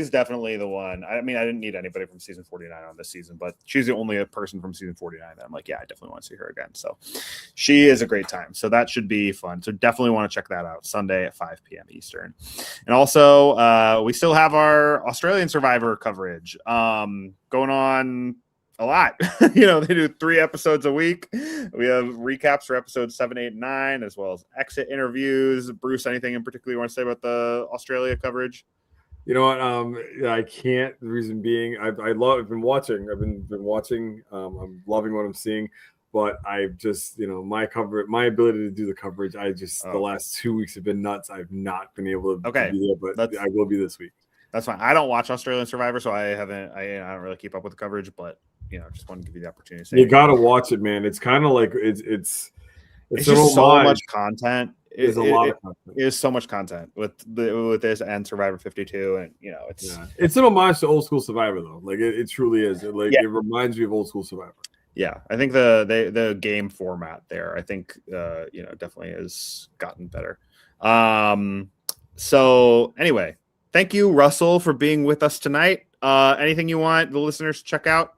definitely the one. I mean, I didn't need anybody from season 49 on this season, but she's the only person from season 49 that I'm like, yeah, I definitely want to see her again. So she is a great time. So that should be fun. So definitely want to check that out Sunday at 5 p.m. Eastern. And also, we still have our Australian Survivor coverage going on a lot. They do 3 episodes a week. We have recaps for episodes 7, 8, and 9, as well as exit interviews. Bruce, anything in particular you want to say about the Australia coverage? You know what? I can't. The reason being, I've been watching. I'm loving what I'm seeing, but I just, my ability to do the coverage. The last 2 weeks have been nuts. I've not been able to be there, but I will be this week. That's fine. I don't watch Australian Survivor, so I don't really keep up with the coverage, but just want to give you the opportunity to say you got to watch it, man. It's kind of like it's just so much content. There's a lot of content. It is so much content with this and Survivor 52, and it's an homage to old school Survivor though. Like it truly is. It reminds me of old school Survivor. Yeah, I think the game format there, I think definitely has gotten better. So anyway, thank you, Russell, for being with us tonight. Anything you want the listeners to check out?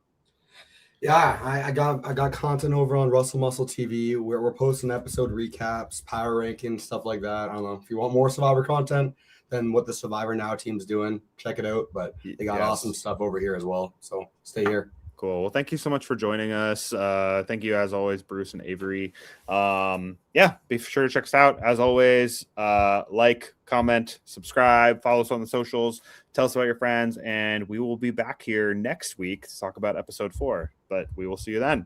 Yeah, I got content over on RussellMuscleTV where we're posting episode recaps, power rankings, stuff like that. I don't know if you want more Survivor content than what the Survivor Now team's doing. Check it out, but they got awesome stuff over here as well. So stay here. Cool. Well, thank you so much for joining us. Thank you, as always, Bruce and Avery. Be sure to check us out. As always, like, comment, subscribe, follow us on the socials, tell us about your friends, and we will be back here next week to talk about episode 4. But we will see you then.